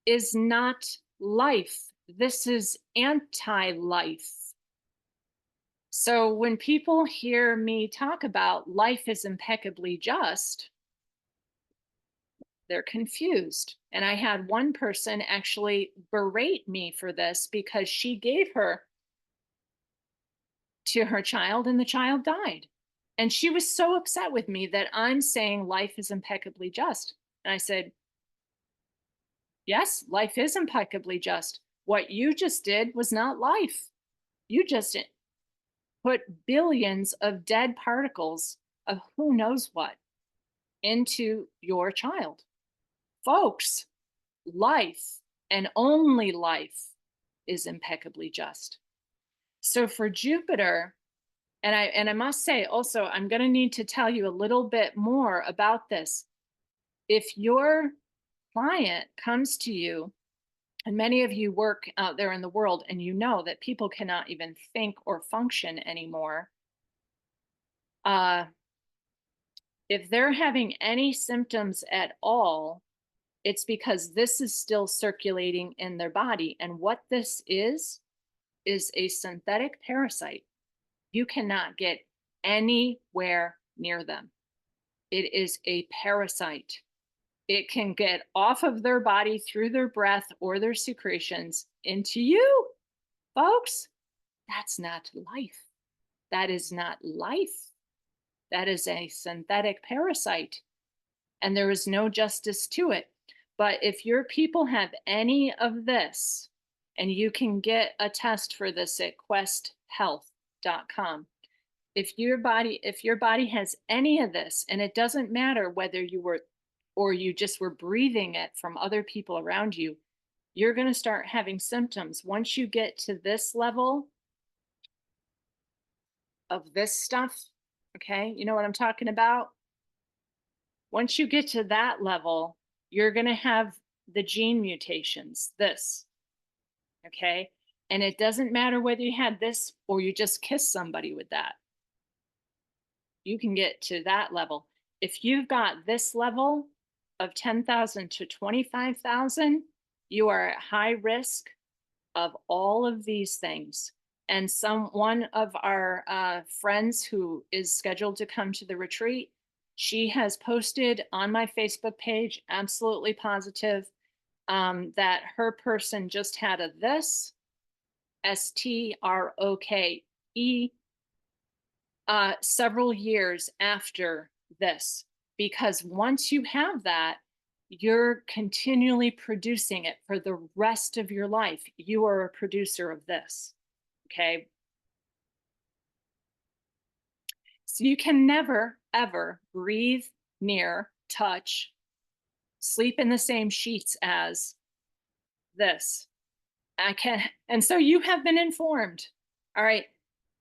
is not life. This is anti-life. So when people hear me talk about life is impeccably just, they're confused. And I had one person actually berate me for this because she gave her to her child and the child died. And she was so upset with me that I'm saying life is impeccably just. And I said, yes, life is impeccably just. What you just did was not life. You just put billions of dead particles of who knows what into your child. Folks, life and only life is impeccably just. So for Jupiter, and I must say also, I'm going to need to tell you a little bit more about this. If your client comes to you, and many of you work out there in the world, and you know that people cannot even think or function anymore. If they're having any symptoms at all, it's because this is still circulating in their body. And what this is a synthetic parasite. You cannot get anywhere near them. It is a parasite. It can get off of their body through their breath or their secretions into you. Folks, that's not life. That is not life. That is a synthetic parasite. And there is no justice to it. But if your people have any of this, and you can get a test for this at questhealth.com. If your body has any of this, and it doesn't matter whether you were or you just were breathing it from other people around you, you're going to start having symptoms. Once you get to this level of this stuff, okay, you know what I'm talking about? Once you get to that level, you're going to have the gene mutations, this, okay? And it doesn't matter whether you had this or you just kissed somebody with that. You can get to that level. If you've got this level of 10,000 to 25,000, you are at high risk of all of these things. And one of our friends who is scheduled to come to the retreat, she has posted on my Facebook page, absolutely positive, that her person just had a this, STROKE, several years after this, because once you have that, you're continually producing it for the rest of your life. You are a producer of this, okay? So you can never, ever breathe near, touch, sleep in the same sheets as this. And so you have been informed, all right?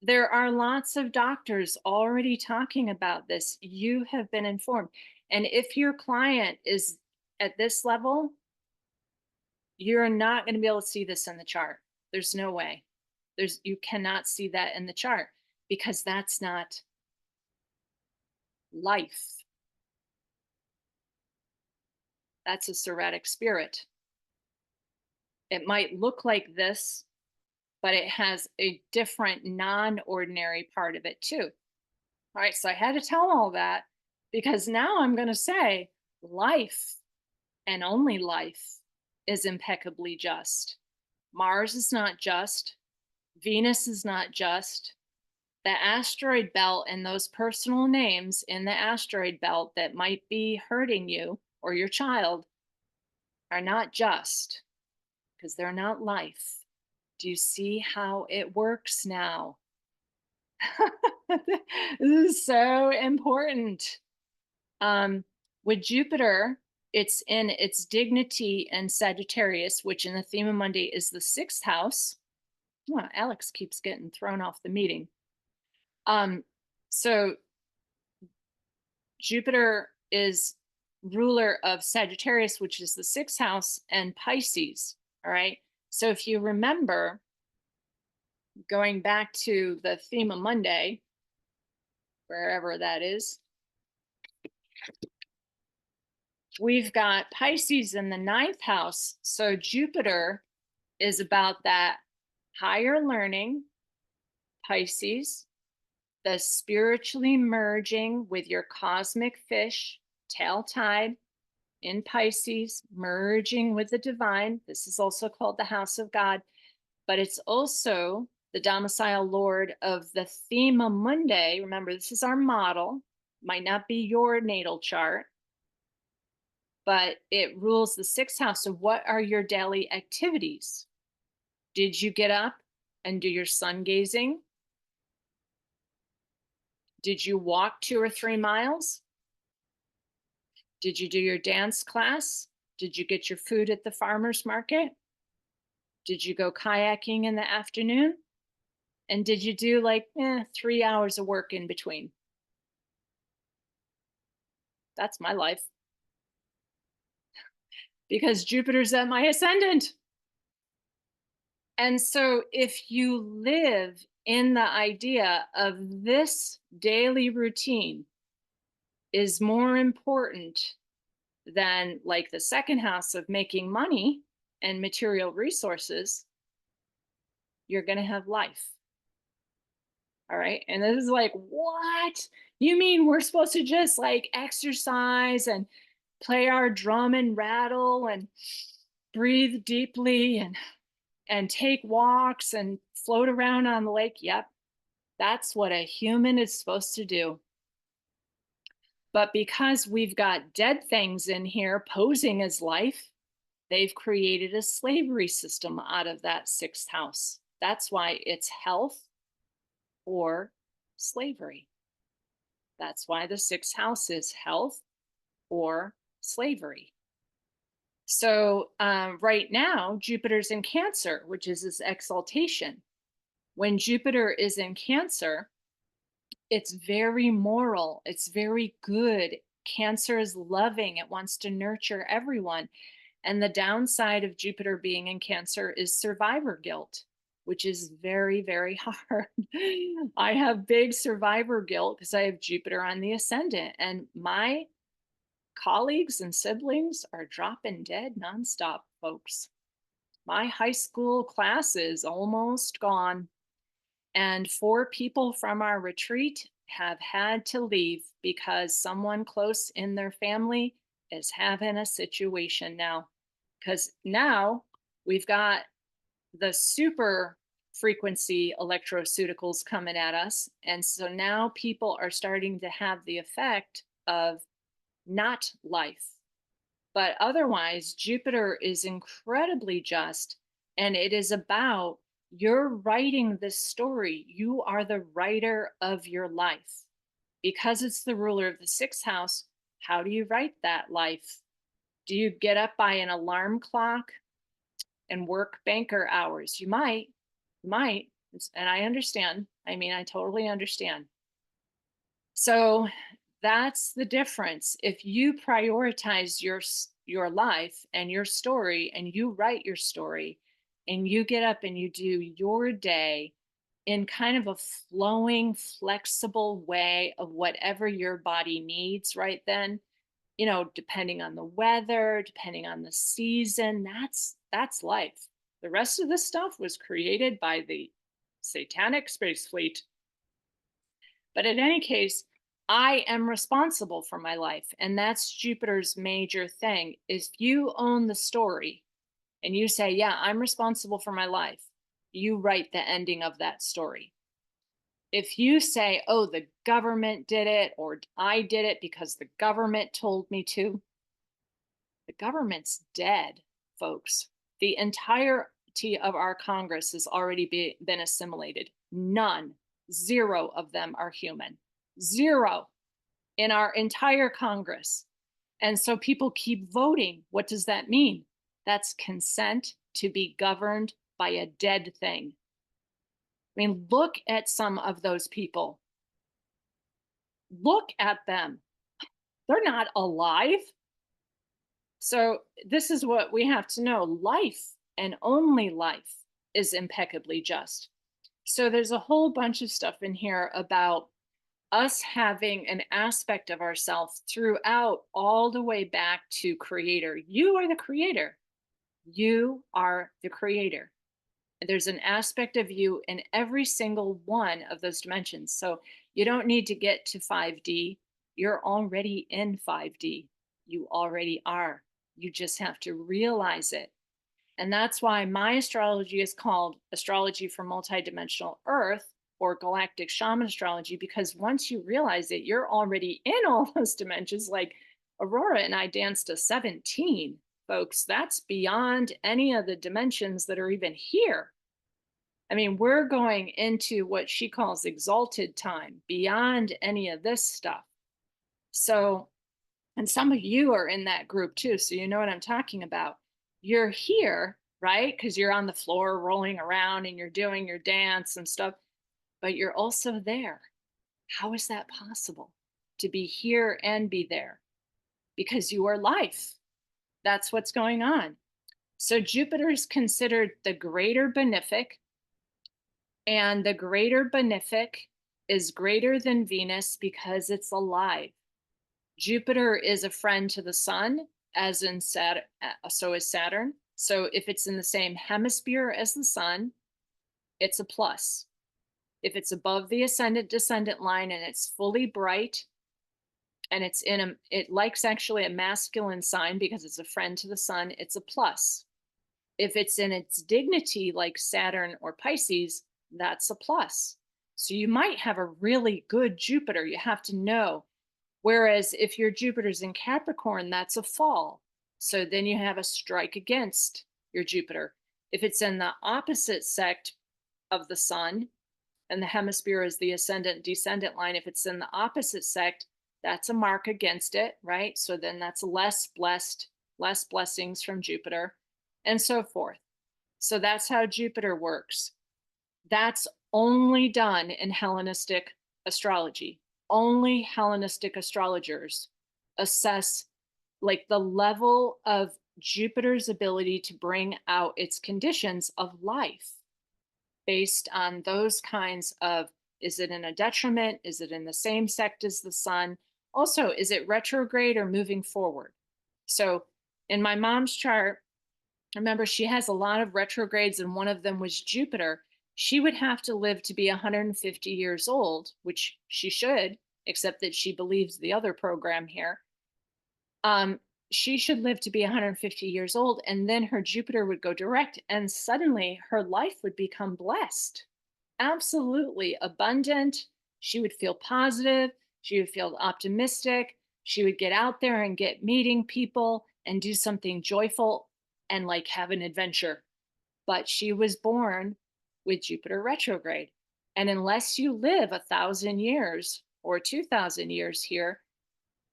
There are lots of doctors already talking about this. You have been informed. And if your client is at this level, you're not going to be able to see this in the chart. There's no way. You cannot see that in the chart because that's not life. That's a soretic spirit. It might look like this, but it has a different non-ordinary part of it too. All right, so I had to tell all that because now I'm going to say life and only life is impeccably just. Mars is not just. Venus is not just. The asteroid belt and those personal names in the asteroid belt that might be hurting you or your child are not just because they're not life. Do you see how it works now? This is so important. With Jupiter, it's in its dignity and Sagittarius, which in the theme of Monday is the 6th house. Oh, Alex keeps getting thrown off the meeting. So Jupiter is ruler of Sagittarius, which is the 6th house, and Pisces. All right. So if you remember, going back to the theme of Monday, wherever that is, we've got Pisces in the 9th house. So Jupiter is about that higher learning, Pisces, the spiritually merging with your cosmic fish, tail tide in Pisces, merging with the divine. This is also called the house of God, but it's also the domicile lord of the theme of Monday. Remember, this is our model, might not be your natal chart, but it rules the 6th house. So what are your daily activities? Did you get up and do your sun gazing? Did you walk 2 or 3 miles? Did you do your dance class? Did you get your food at the farmer's market? Did you go kayaking in the afternoon? And did you do like 3 hours of work in between? That's my life. Because Jupiter's at my ascendant. And so if you live in the idea of this daily routine is more important than like the 2nd house of making money and material resources, you're going to have life. All right. And this is like, what? You mean we're supposed to just like exercise and play our drum and rattle and breathe deeply and take walks and float around on the lake? Yep. That's what a human is supposed to do. But because we've got dead things in here posing as life, they've created a slavery system out of that 6th house. That's why it's health or slavery. That's why the 6th house is health or slavery. So right now, Jupiter's in Cancer, which is this exaltation. When Jupiter is in Cancer, it's very moral, it's very good. Cancer is loving, it wants to nurture everyone. And the downside of Jupiter being in Cancer is survivor guilt, which is very, very hard. I have big survivor guilt because I have Jupiter on the ascendant, and my colleagues and siblings are dropping dead nonstop, folks. My high school class is almost gone, and 4 people from our retreat have had to leave because someone close in their family is having a situation now. Because now we've got the super frequency electroceuticals coming at us. And so now people are starting to have the effect of not life. But otherwise, Jupiter is incredibly just, and it is about you're writing this story. You are the writer of your life. Because it's the ruler of the 6th house, how do you write that life? Do you get up by an alarm clock and work banker hours? You might, and I understand. I mean, I totally understand. So that's the difference. If you prioritize your life and your story, and you write your story, and you get up and you do your day in kind of a flowing, flexible way of whatever your body needs right then, depending on the weather, depending on the season, that's life. The rest of this stuff was created by the satanic space fleet. But in any case, I am responsible for my life. And that's Jupiter's major thing. If you own the story and you say, yeah, I'm responsible for my life, you write the ending of that story. If you say, oh, the government did it, or I did it because the government told me to, the government's dead, folks. The entirety of our Congress has already been assimilated. None, 0 of them are human. 0 in our entire Congress. And so people keep voting. What does that mean? That's consent to be governed by a dead thing. I mean, look at some of those people. Look at them. They're not alive. So this is what we have to know. Life, and only life, is impeccably just. So there's a whole bunch of stuff in here about us having an aspect of ourselves throughout, all the way back to creator. You are the creator. You are the creator. There's an aspect of you in every single one of those dimensions. So you don't need to get to 5D. You're already in 5D. You already are. You just have to realize it. And that's why my astrology is called Astrology for Multidimensional Earth, or Galactic Shaman Astrology, because once you realize it, you're already in all those dimensions. Like Aurora and I danced to 17, folks. That's beyond any of the dimensions that are even here. I mean, we're going into what she calls exalted time, beyond any of this stuff. So, and some of you are in that group too, so you know what I'm talking about. You're here, right? Because you're on the floor rolling around and you're doing your dance and stuff, but you're also there. How is that possible? To be here and be there? Because you are life. That's what's going on. So Jupiter is considered the greater benefic, and the greater benefic is greater than Venus because it's alive. Jupiter is a friend to the sun, as in Saturn, so is Saturn. So if it's in the same hemisphere as the sun, it's a plus. If it's above the ascendant descendant line and it's fully bright, and it likes actually a masculine sign because it's a friend to the sun, it's a plus. If it's in its dignity, like Saturn or Pisces, that's a plus. So you might have a really good Jupiter. You have to know. Whereas if your Jupiter's in Capricorn, that's a fall. So then you have a strike against your Jupiter. If it's in the opposite sect of the sun, and the hemisphere is the ascendant descendant line, if it's in the opposite sect, That's a mark against it, right? So then that's less blessed, less blessings from Jupiter, and so forth. So that's how Jupiter works. That's only done in Hellenistic astrology. Only Hellenistic astrologers assess like the level of Jupiter's ability to bring out its conditions of life based on those kinds of, is it in a detriment? Is it in the same sect as the sun? Also, is it retrograde or moving forward? So in my mom's chart, remember she has a lot of retrogrades and one of them was Jupiter. She would have to live to be 150 years old, which she should, except that she believes the other program here. She should live to be 150 years old, and then her Jupiter would go direct, and suddenly her life would become blessed, absolutely abundant. She would feel positive. She would feel optimistic. She would get out there and get meeting people and do something joyful and like have an adventure. But she was born with Jupiter retrograde. And unless you live 1,000 years or 2,000 years here,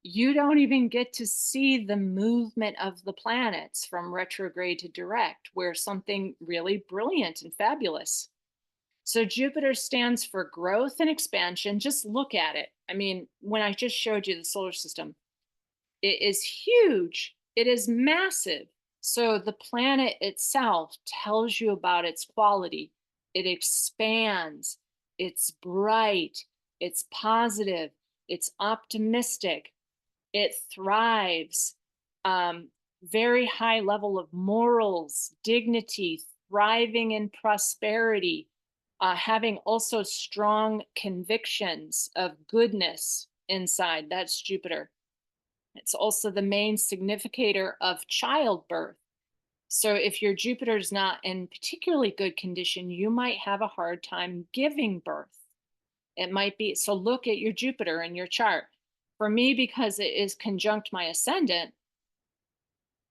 you don't even get to see the movement of the planets from retrograde to direct, where something really brilliant and fabulous. So Jupiter stands for growth and expansion. Just look at it. I mean, when I just showed you the solar system, it is huge. It is massive. So the planet itself tells you about its quality. It expands. It's bright. It's positive. It's optimistic. It thrives. Very high level of morals, dignity, thriving in prosperity, having also strong convictions of goodness inside. That's Jupiter. It's also the main significator of childbirth. So if your Jupiter's not in particularly good condition, you might have a hard time giving birth. It might be, so look at your Jupiter in your chart. For me, because it is conjunct my ascendant,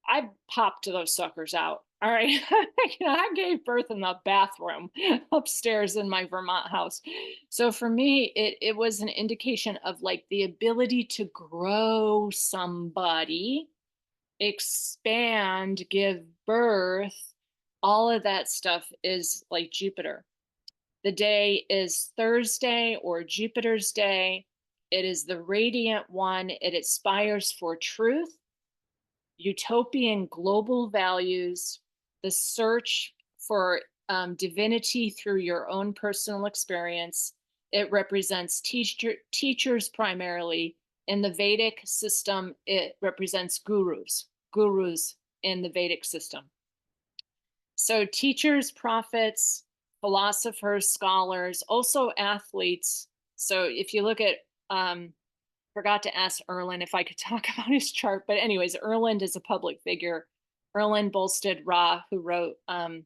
I popped those suckers out. All right. I gave birth in the bathroom upstairs in my Vermont house. So for me, it was an indication of like the ability to grow somebody, expand, give birth. All of that stuff is like Jupiter. The day is Thursday or Jupiter's day. It is the radiant one. It aspires for truth, utopian global values, the search for divinity through your own personal experience. It represents teachers primarily. In the Vedic system, it represents gurus in the Vedic system. So teachers, prophets, philosophers, scholars, also athletes. So if you look at, forgot to ask Erland if I could talk about his chart, but anyways, Erland is a public figure. Erland Bolstad Ra, who wrote The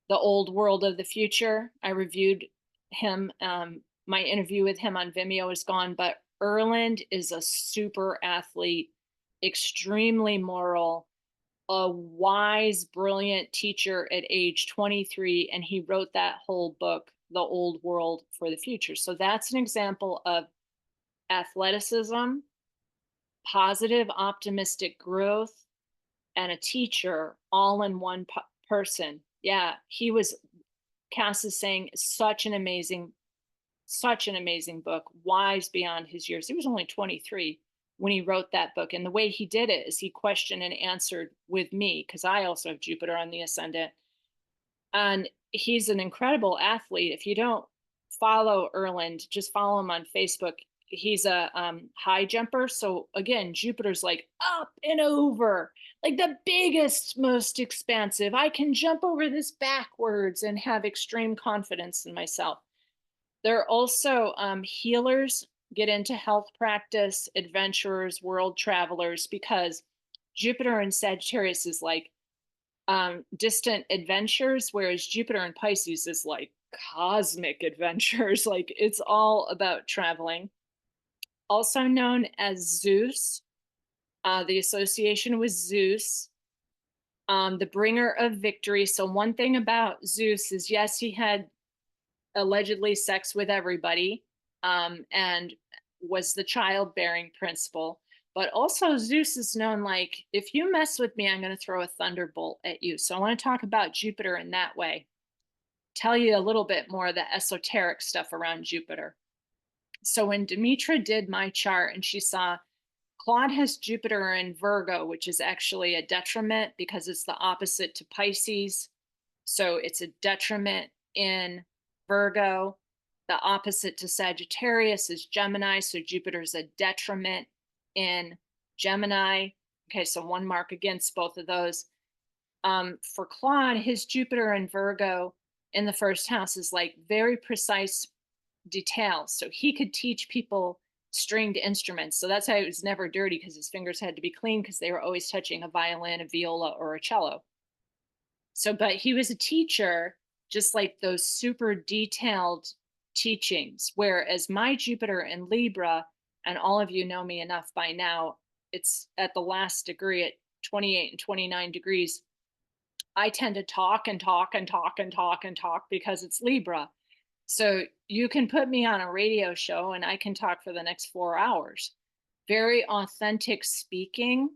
Old World of the Future. I reviewed him. My interview with him on Vimeo is gone, but Erland is a super athlete, extremely moral, a wise, brilliant teacher at age 23, and he wrote that whole book, The Old World for the Future. So that's an example of athleticism, positive, optimistic growth, and a teacher all in one person. Yeah, he was, Cass is saying, such an amazing book, wise beyond his years. He was only 23 when he wrote that book. And the way he did it is he questioned and answered with me, because I also have Jupiter on the ascendant. And he's an incredible athlete. If you don't follow Erland, just follow him on Facebook. He's a high jumper. So again, Jupiter's like up and over, like the biggest, most expansive. I can jump over this backwards and have extreme confidence in myself. There are also healers, get into health practice, adventurers, world travelers, because Jupiter in Sagittarius is like distant adventures, whereas Jupiter in Pisces is like cosmic adventures. Like it's all about traveling. Also known as Zeus, the association with Zeus, the bringer of victory. So one thing about Zeus is, yes, he had allegedly sex with everybody, and was the childbearing principle. But also Zeus is known like, if you mess with me, I'm going to throw a thunderbolt at you. So I want to talk about Jupiter in that way. Tell you a little bit more of the esoteric stuff around Jupiter. So when Demetra did my chart and she saw Claude has Jupiter in Virgo, which is actually a detriment because it's the opposite to Pisces. So it's a detriment in Virgo. The opposite to Sagittarius is Gemini. So Jupiter's a detriment in Gemini. Okay, so one mark against both of those. For Claude, his Jupiter in Virgo in the first house is like very precise details. So he could teach people stringed instruments. So that's how he was never dirty, because his fingers had to be clean because they were always touching a violin, a viola, or a cello. So, but he was a teacher, just like those super detailed teachings. Whereas my Jupiter in Libra, and all of you know me enough by now, it's at the last degree at 28 and 29 degrees. I tend to talk and talk and talk and talk and talk because it's Libra. So you can put me on a radio show and I can talk for the next 4 hours. Very authentic speaking.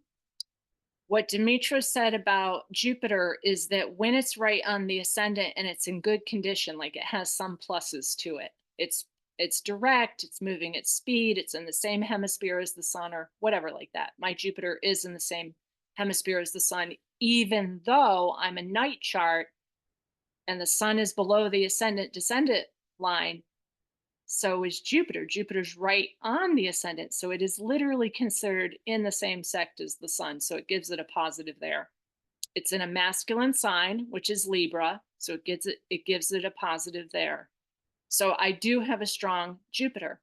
What Demetra said about Jupiter is that when it's right on the ascendant and it's in good condition, like it has some pluses to it. It's direct, it's moving at speed, it's in the same hemisphere as the sun or whatever like that. My Jupiter is in the same hemisphere as the sun, even though I'm a night chart and the sun is below the ascendant descendant line. So is Jupiter. Jupiter's right on the ascendant. So it is literally considered in the same sect as the sun. So it gives it a positive there. It's in a masculine sign, which is Libra. So it gives it a positive there. So I do have a strong Jupiter.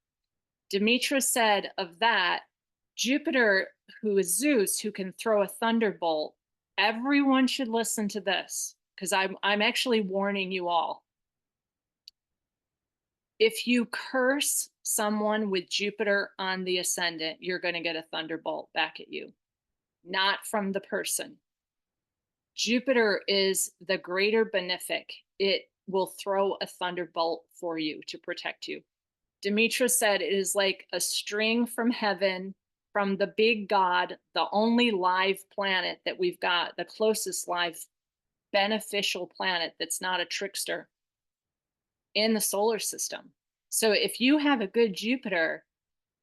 Demetra said of that, Jupiter, who is Zeus, who can throw a thunderbolt, everyone should listen to this, because I'm actually warning you all. If you curse someone with Jupiter on the ascendant, you're going to get a thunderbolt back at you, not from the person. Jupiter is the greater benefic. It will throw a thunderbolt for you to protect you. Demetra said it is like a string from heaven, from the big God, the only live planet that we've got, the closest live beneficial planet that's not a trickster in the solar system. So if you have a good Jupiter,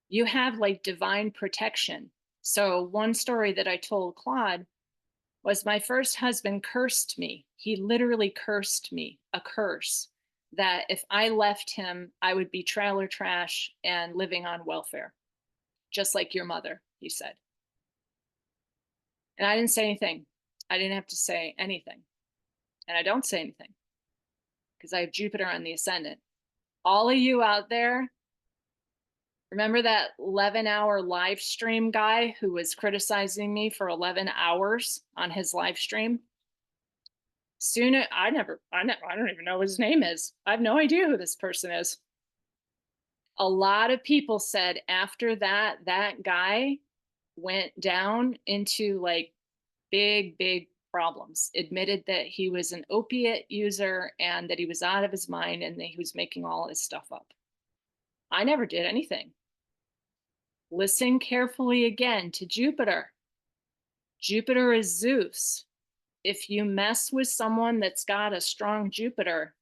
you have like divine protection. So one story that I told Claude was my first husband cursed me. He literally cursed me, a curse that if I left him, I would be trailer trash and living on welfare, just like your mother, he said. And I didn't say anything. I didn't have to say anything. And I don't say anything because I have Jupiter on the ascendant. All of you out there, remember that 11-hour live stream guy who was criticizing me for 11 hours on his live stream? I don't even know what his name is. I have no idea who this person is. A lot of people said after that, that guy went down into like big problems, admitted that he was an opiate user and that he was out of his mind and that he was making all his stuff up. I never did anything. Listen carefully again to Jupiter. Jupiter is Zeus. If you mess with someone that's got a strong Jupiter,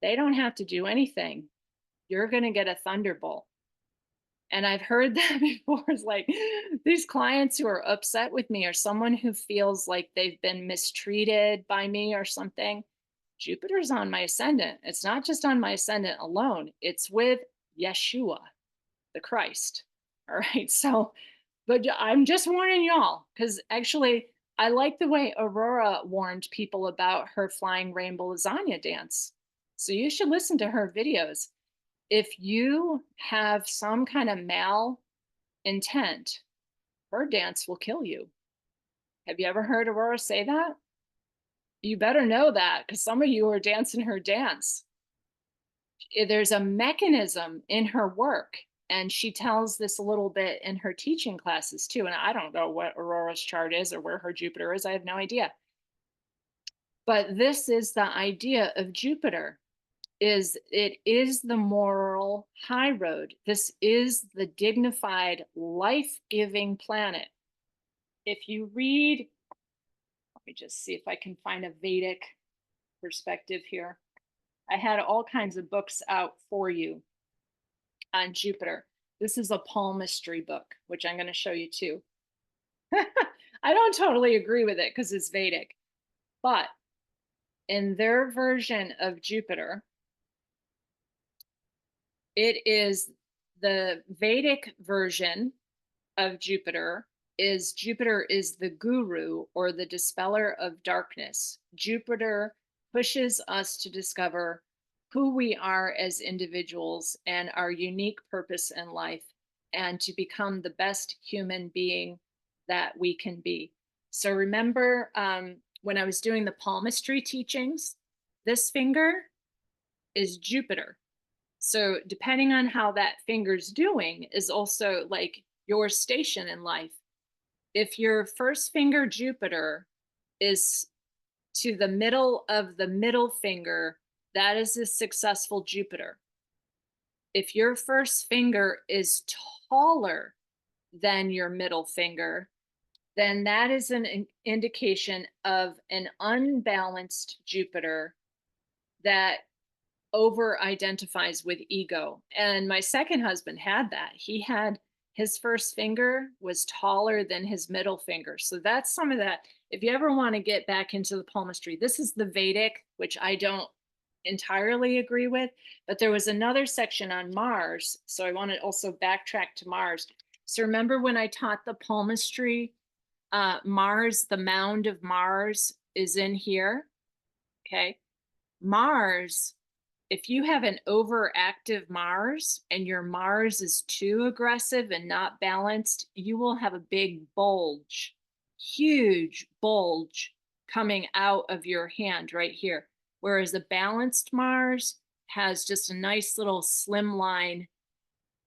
they don't have to do anything. You're going to get a thunderbolt. And I've heard that before. It's like these clients who are upset with me or someone who feels like they've been mistreated by me or something. Jupiter's on my ascendant. It's not just on my ascendant alone. It's with Yeshua, the Christ. All right. So, but I'm just warning y'all, because actually I like the way Aurora warned people about her flying rainbow lasagna dance. So you should listen to her videos. If you have some kind of mal intent, her dance will kill you. Have you ever heard Aurora say that? You better know that, because some of you are dancing her dance. There's a mechanism in her work, and she tells this a little bit in her teaching classes too. And I don't know what Aurora's chart is or where her Jupiter is. I have no idea. But this is the idea of Jupiter. is it is the moral high road. This is the dignified, life-giving planet. If you read, let me just see if I can find a Vedic perspective here. I had all kinds of books out for you on Jupiter. This is a palmistry book, which I'm going to show you too. I don't totally agree with it because it's Vedic, but in their version of Jupiter, it is the Vedic version of Jupiter is the guru or the dispeller of darkness. Jupiter pushes us to discover who we are as individuals and our unique purpose in life and to become the best human being that we can be. So remember when I was doing the palmistry teachings, this finger is Jupiter. So depending on how that finger's doing is also like your station in life. If your first finger Jupiter is to the middle of the middle finger, that is a successful Jupiter. If your first finger is taller than your middle finger, then that is an indication of an unbalanced Jupiter that over identifies with ego. And my second husband had that. He had his first finger was taller than his middle finger. So that's some of that. If you ever want to get back into the palmistry, this is the Vedic, which I don't entirely agree with, but there was another section on Mars. So I want to also backtrack to Mars. So remember when I taught the palmistry, Mars, the mound of Mars is in here. Okay. Mars, if you have an overactive Mars and your Mars is too aggressive and not balanced, you will have a big bulge, huge bulge coming out of your hand right here. Whereas a balanced Mars has just a nice little slimline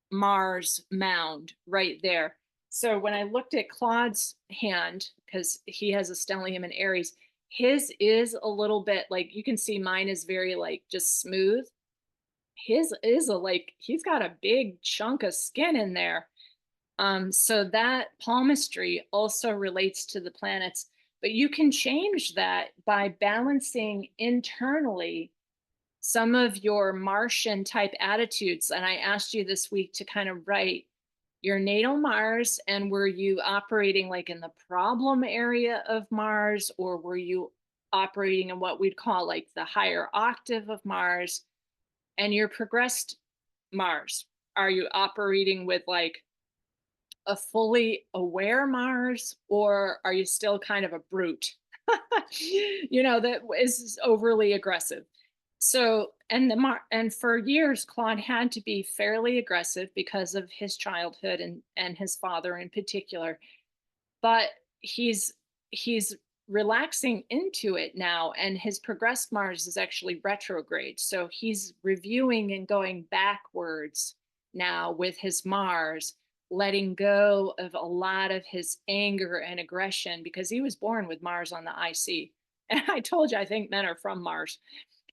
Mars mound right there. So when I looked at Claude's hand, because he has a stellium in Aries, his is a little bit like, you can see mine is very like just smooth. His is a like, he's got a big chunk of skin in there. So that palmistry also relates to the planets, but you can change that by balancing internally some of your Martian type attitudes. And I asked you this week to kind of write your natal Mars, and were you operating like in the problem area of Mars, or were you operating in what we'd call like the higher octave of Mars? And your progressed Mars, are you operating with like a fully aware Mars, or are you still kind of a brute? You know, that is overly aggressive. So, and for years, Claude had to be fairly aggressive because of his childhood and his father in particular. But he's relaxing into it now, and his progressed Mars is actually retrograde. So he's reviewing and going backwards now with his Mars, letting go of a lot of his anger and aggression because he was born with Mars on the IC. And I told you, I think men are from Mars.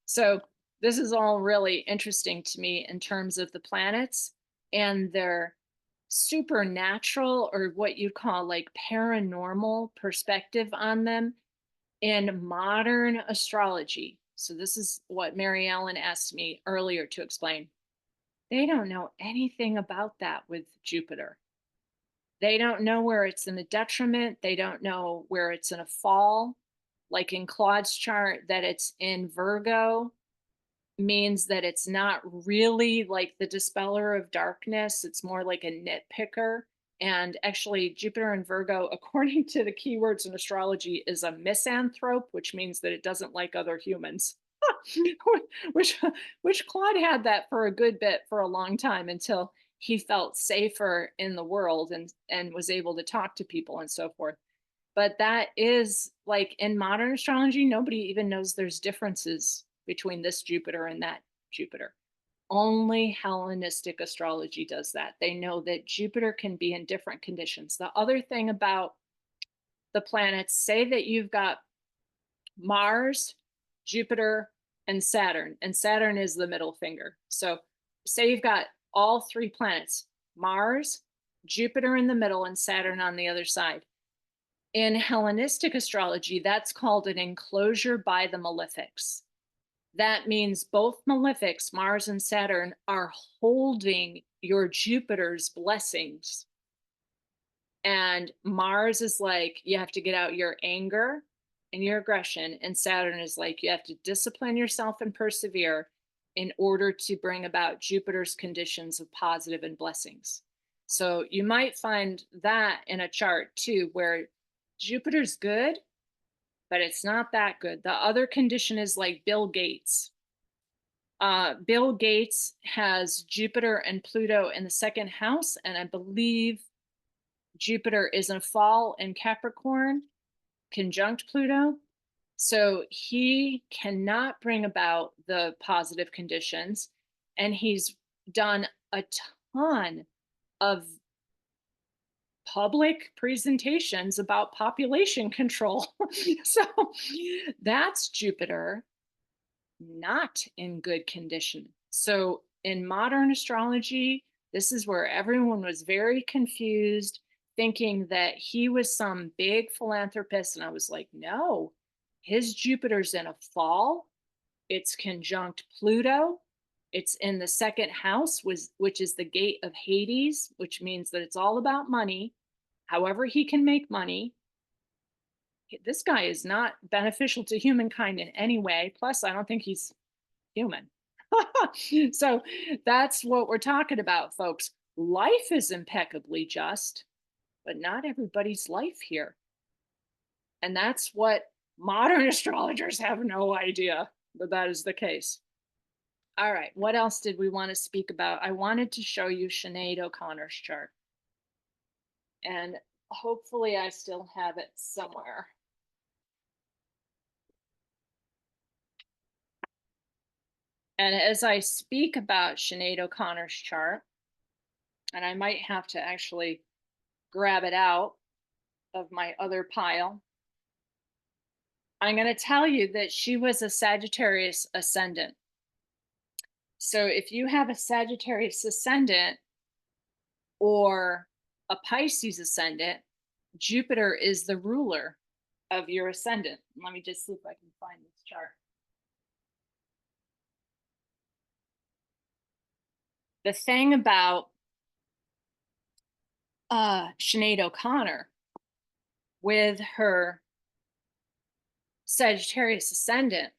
So this is all really interesting to me in terms of the planets and their supernatural, or what you call like paranormal perspective on them in modern astrology. So this is what Mary Ellen asked me earlier to explain. They don't know anything about that with Jupiter. They don't know where it's in a detriment. They don't know where it's in a fall. Like in Claude's chart, that it's in Virgo means that it's not really like the dispeller of darkness. It's more like a nitpicker. And actually, Jupiter in Virgo, according to the keywords in astrology, is a misanthrope, which means that it doesn't like other humans. which Claude had that for a good bit for a long time until he felt safer in the world and was able to talk to people and so forth. But that is like in modern astrology, nobody even knows there's differences between this Jupiter and that Jupiter. Only Hellenistic astrology does that. They know that Jupiter can be in different conditions. The other thing about the planets, say that you've got Mars, Jupiter, and Saturn. And Saturn is the middle finger. So say you've got all three planets, Mars, Jupiter in the middle, and Saturn on the other side. In Hellenistic astrology, that's called an enclosure by the malefics. That means both malefics, Mars and Saturn, are holding your Jupiter's blessings. And Mars is like, you have to get out your anger and your aggression. And Saturn is like, you have to discipline yourself and persevere in order to bring about Jupiter's conditions of positive and blessings. So you might find that in a chart too, where Jupiter's good, but it's not that good. The other condition is like Bill Gates. Bill Gates has Jupiter and Pluto in the second house, and I believe Jupiter is in fall in Capricorn, conjunct Pluto. So he cannot bring about the positive conditions. And he's done a ton of public presentations about population control. So that's Jupiter not in good condition. So in modern astrology, this is where everyone was very confused, thinking that he was some big philanthropist. And I was like, no, his Jupiter's in a fall. It's conjunct Pluto. It's in the second house, which is the gate of Hades, which means that it's all about money. However, he can make money. This guy is not beneficial to humankind in any way. Plus, I don't think he's human. So that's what we're talking about, folks. Life is impeccably just, but not everybody's life here. And that's what modern astrologers have no idea that that is the case. All right, what else did we want to speak about? I wanted to show you Sinead O'Connor's chart. And hopefully I still have it somewhere. And as I speak about Sinead O'Connor's chart, and I might have to actually grab it out of my other pile, I'm going to tell you that she was a Sagittarius ascendant. So if you have a Sagittarius ascendant or a Pisces ascendant, Jupiter is the ruler of your ascendant. Let me just see if I can find this chart. The thing about Sinead O'Connor with her Sagittarius ascendant,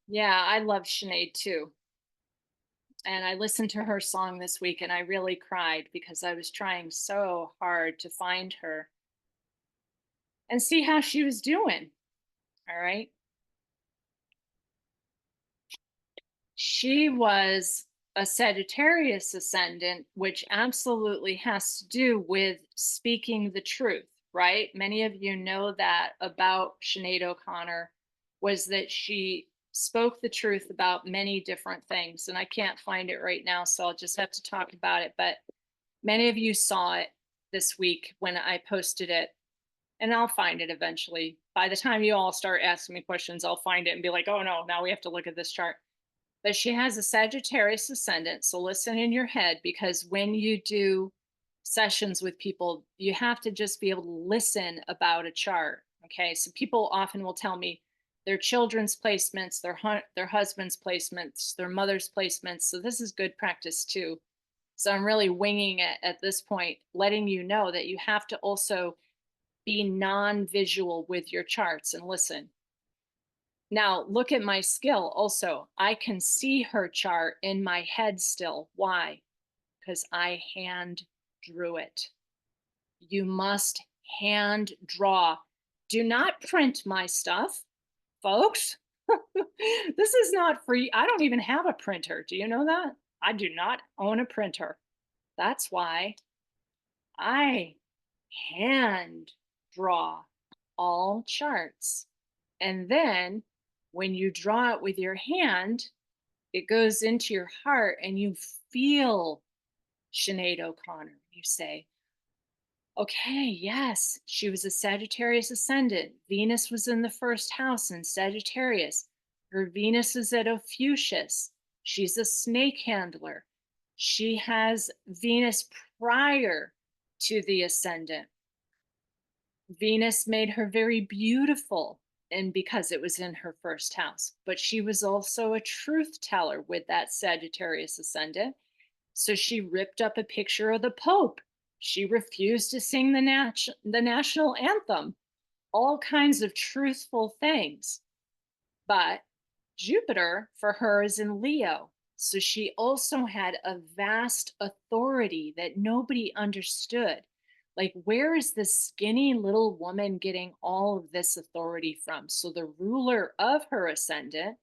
yeah, I love Sinead too. And I listened to her song this week and I really cried because I was trying so hard to find her and see how she was doing. All right. She was a Sagittarius ascendant, which absolutely has to do with speaking the truth, right? Many of you know that about Sinead O'Connor, was that she spoke the truth about many different things. And I can't find it right now, so I'll just have to talk about it. But many of you saw it this week when I posted it, and I'll find it eventually. By the time you all start asking me questions, I'll find it and be like, oh no, now we have to look at this chart. But she has a Sagittarius ascendant. So listen in your head, because when you do sessions with people, you have to just be able to listen about a chart. Okay. So people often will tell me their children's placements, their husband's placements, their mother's placements. So this is good practice too. So I'm really winging it at this point, letting you know that you have to also be non-visual with your charts and listen. Now, look at my skill also. I can see her chart in my head still. Why? Because I hand drew it. You must hand draw. Do not print my stuff, folks. This is not free. I don't even have a printer. Do you know that? I do not own a printer. That's why I hand draw all charts. And then when you draw it with your hand, it goes into your heart and you feel Sinead O'Connor. You say, okay, yes, she was a Sagittarius ascendant. Venus was in the first house in Sagittarius. Her Venus is at Ophiuchus. She's a snake handler. She has Venus prior to the ascendant. Venus made her very beautiful, and because it was in her first house, but she was also a truth teller with that Sagittarius ascendant. So she ripped up a picture of the Pope. She refused to sing the national anthem, all kinds of truthful things. But Jupiter for her is in Leo. So she also had a vast authority that nobody understood. Like, where is this skinny little woman getting all of this authority from? So the ruler of her ascendant,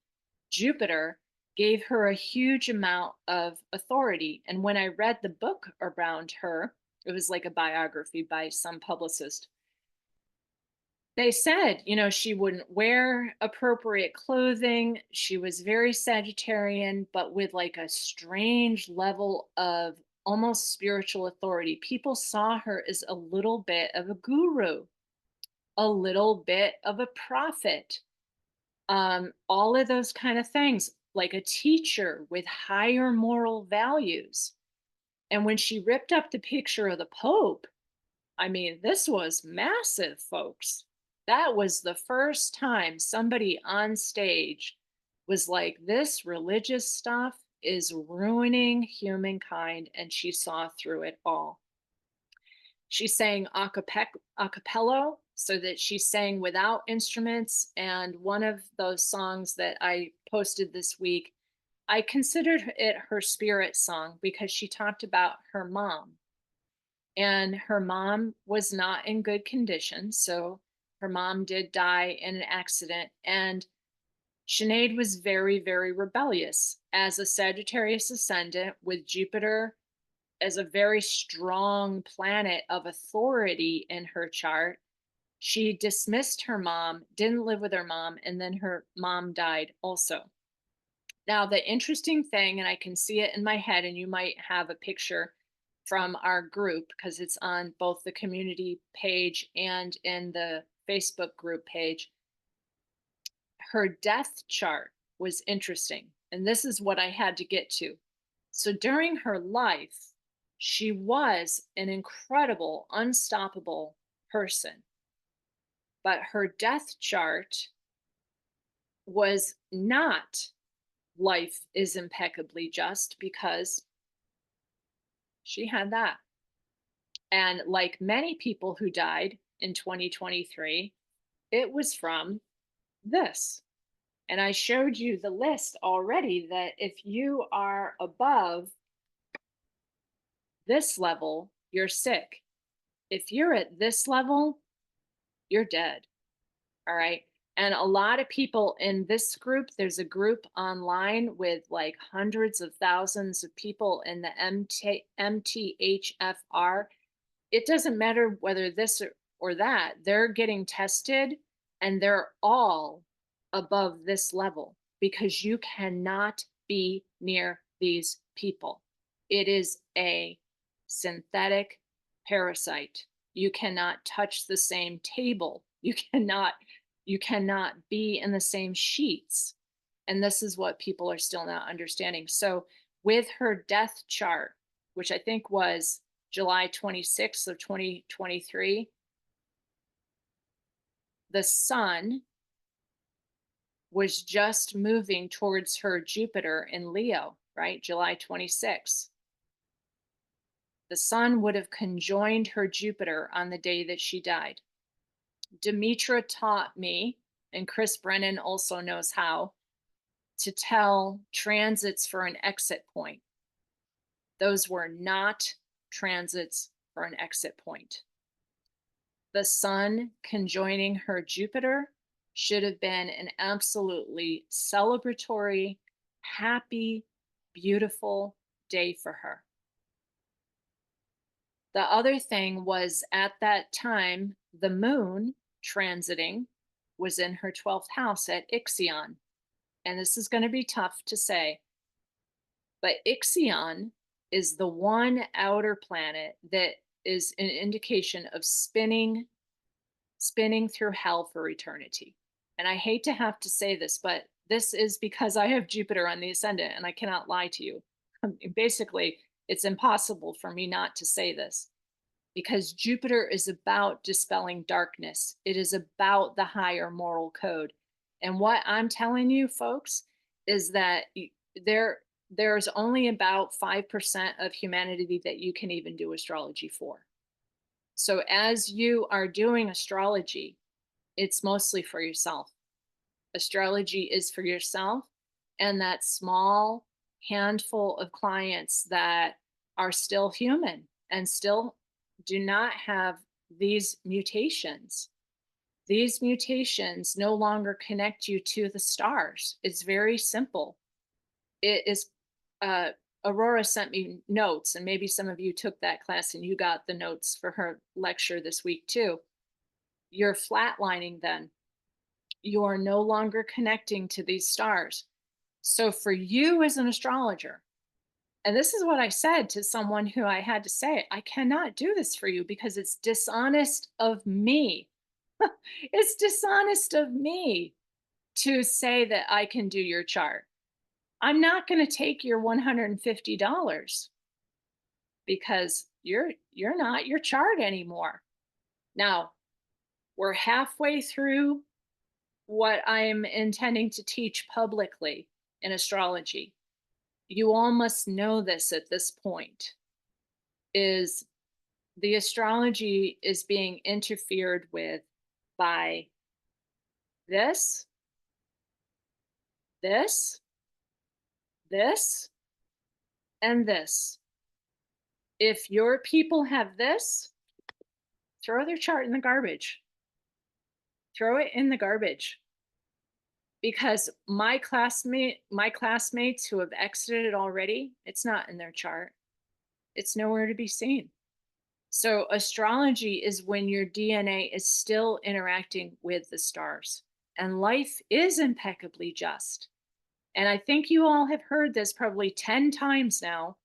Jupiter, gave her a huge amount of authority. And when I read the book around her, it was like a biography by some publicist. They said, she wouldn't wear appropriate clothing. She was very Sagittarian, but with like a strange level of almost spiritual authority. People saw her as a little bit of a guru, a little bit of a prophet, all of those kind of things, like a teacher with higher moral values. And when she ripped up the picture of the Pope, I mean, this was massive, folks. That was the first time somebody on stage was like, this religious stuff is ruining humankind, and she saw through it all. She sang a cappella, so that she sang without instruments. And one of those songs that I posted this week, I considered it her spirit song because she talked about her mom. And her mom was not in good condition. So her mom did die in an accident. And Sinead was very, very rebellious as a Sagittarius ascendant with Jupiter as a very strong planet of authority in her chart. She dismissed her mom, didn't live with her mom, and then her mom died also. Now, the interesting thing, and I can see it in my head, and you might have a picture from our group because it's on both the community page and in the Facebook group page. Her death chart was interesting, and this is what I had to get to. So during her life, she was an incredible, unstoppable person. But her death chart was not life is impeccably just, because she had that. And like many people who died in 2023, it was from this. And I showed you the list already that if you are above this level, you're sick. If you're at this level, you're dead. All right. And a lot of people in this group, there's a group online with like hundreds of thousands of people in the MTHFR. It doesn't matter whether this or that, they're getting tested and they're all above this level because you cannot be near these people. It is a synthetic parasite. You cannot touch the same table. You cannot be in the same sheets. And this is what people are still not understanding. So with her death chart, which I think was July 26th of 2023, the sun was just moving towards her Jupiter in Leo, right? July 26th. The sun would have conjoined her Jupiter on the day that she died. Demetra taught me, and Chris Brennan also knows how, to tell transits for an exit point. Those were not transits for an exit point. The sun conjoining her Jupiter should have been an absolutely celebratory, happy, beautiful day for her. The other thing was, at that time, the moon transiting was in her 12th house at Ixion. And this is going to be tough to say, but Ixion is the one outer planet that is an indication of spinning through hell for eternity. And I hate to have to say this, but this is because I have Jupiter on the ascendant, and I cannot lie to you. Basically, it's impossible for me not to say this because Jupiter is about dispelling darkness. It is about the higher moral code. And what I'm telling you, folks, is that there's only about 5% of humanity that you can even do astrology for. So as you are doing astrology, it's mostly for yourself. Astrology is for yourself and that small handful of clients that are still human and still do not have these mutations. These mutations no longer connect you to the stars. It's very simple. It is, Aurora sent me notes, and maybe some of you took that class and you got the notes for her lecture this week too. You're flatlining then. You're no longer connecting to these stars. So for you as an astrologer, and this is what I said to someone who I had to say, I cannot do this for you because it's dishonest of me. It's dishonest of me to say that I can do your chart. I'm not going to take your $150 because you're not your chart anymore. Now, we're halfway through what I'm intending to teach publicly in astrology. You all must know this at this point, is the astrology is being interfered with by this, this, this, and this. If your people have this, throw their chart in the garbage. Throw it in the garbage. Because my classmates who have exited it already, it's not in their chart. It's nowhere to be seen. So astrology is when your DNA is still interacting with the stars, and life is impeccably just. And I think you all have heard this probably 10 times now.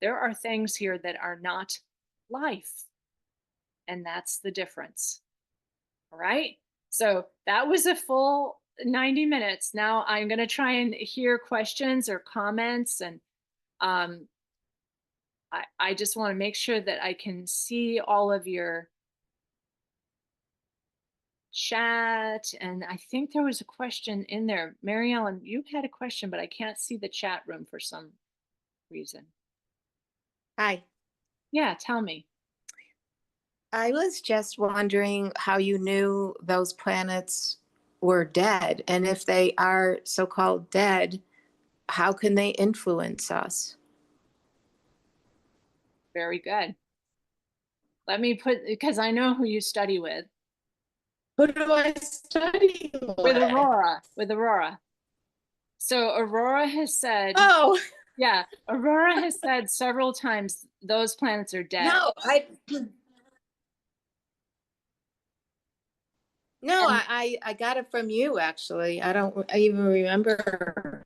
There are things here that are not life, and that's the difference. All right. So that was a full 90 minutes. Now I'm going to try and hear questions or comments. And I just want to make sure that I can see all of your chat. And I think there was a question in there. Mary Ellen, you had a question, but I can't see the chat room for some reason. Hi. Yeah, tell me. I was just wondering how you knew those planets were dead, and if they are so-called dead, how can they influence us? Very good. Let me put, because I know who you study with. Who do I study With Aurora. With Aurora. So Aurora has said, Oh, yeah, Aurora has said several times those planets are dead. No, And I got it from you, actually. I don't even remember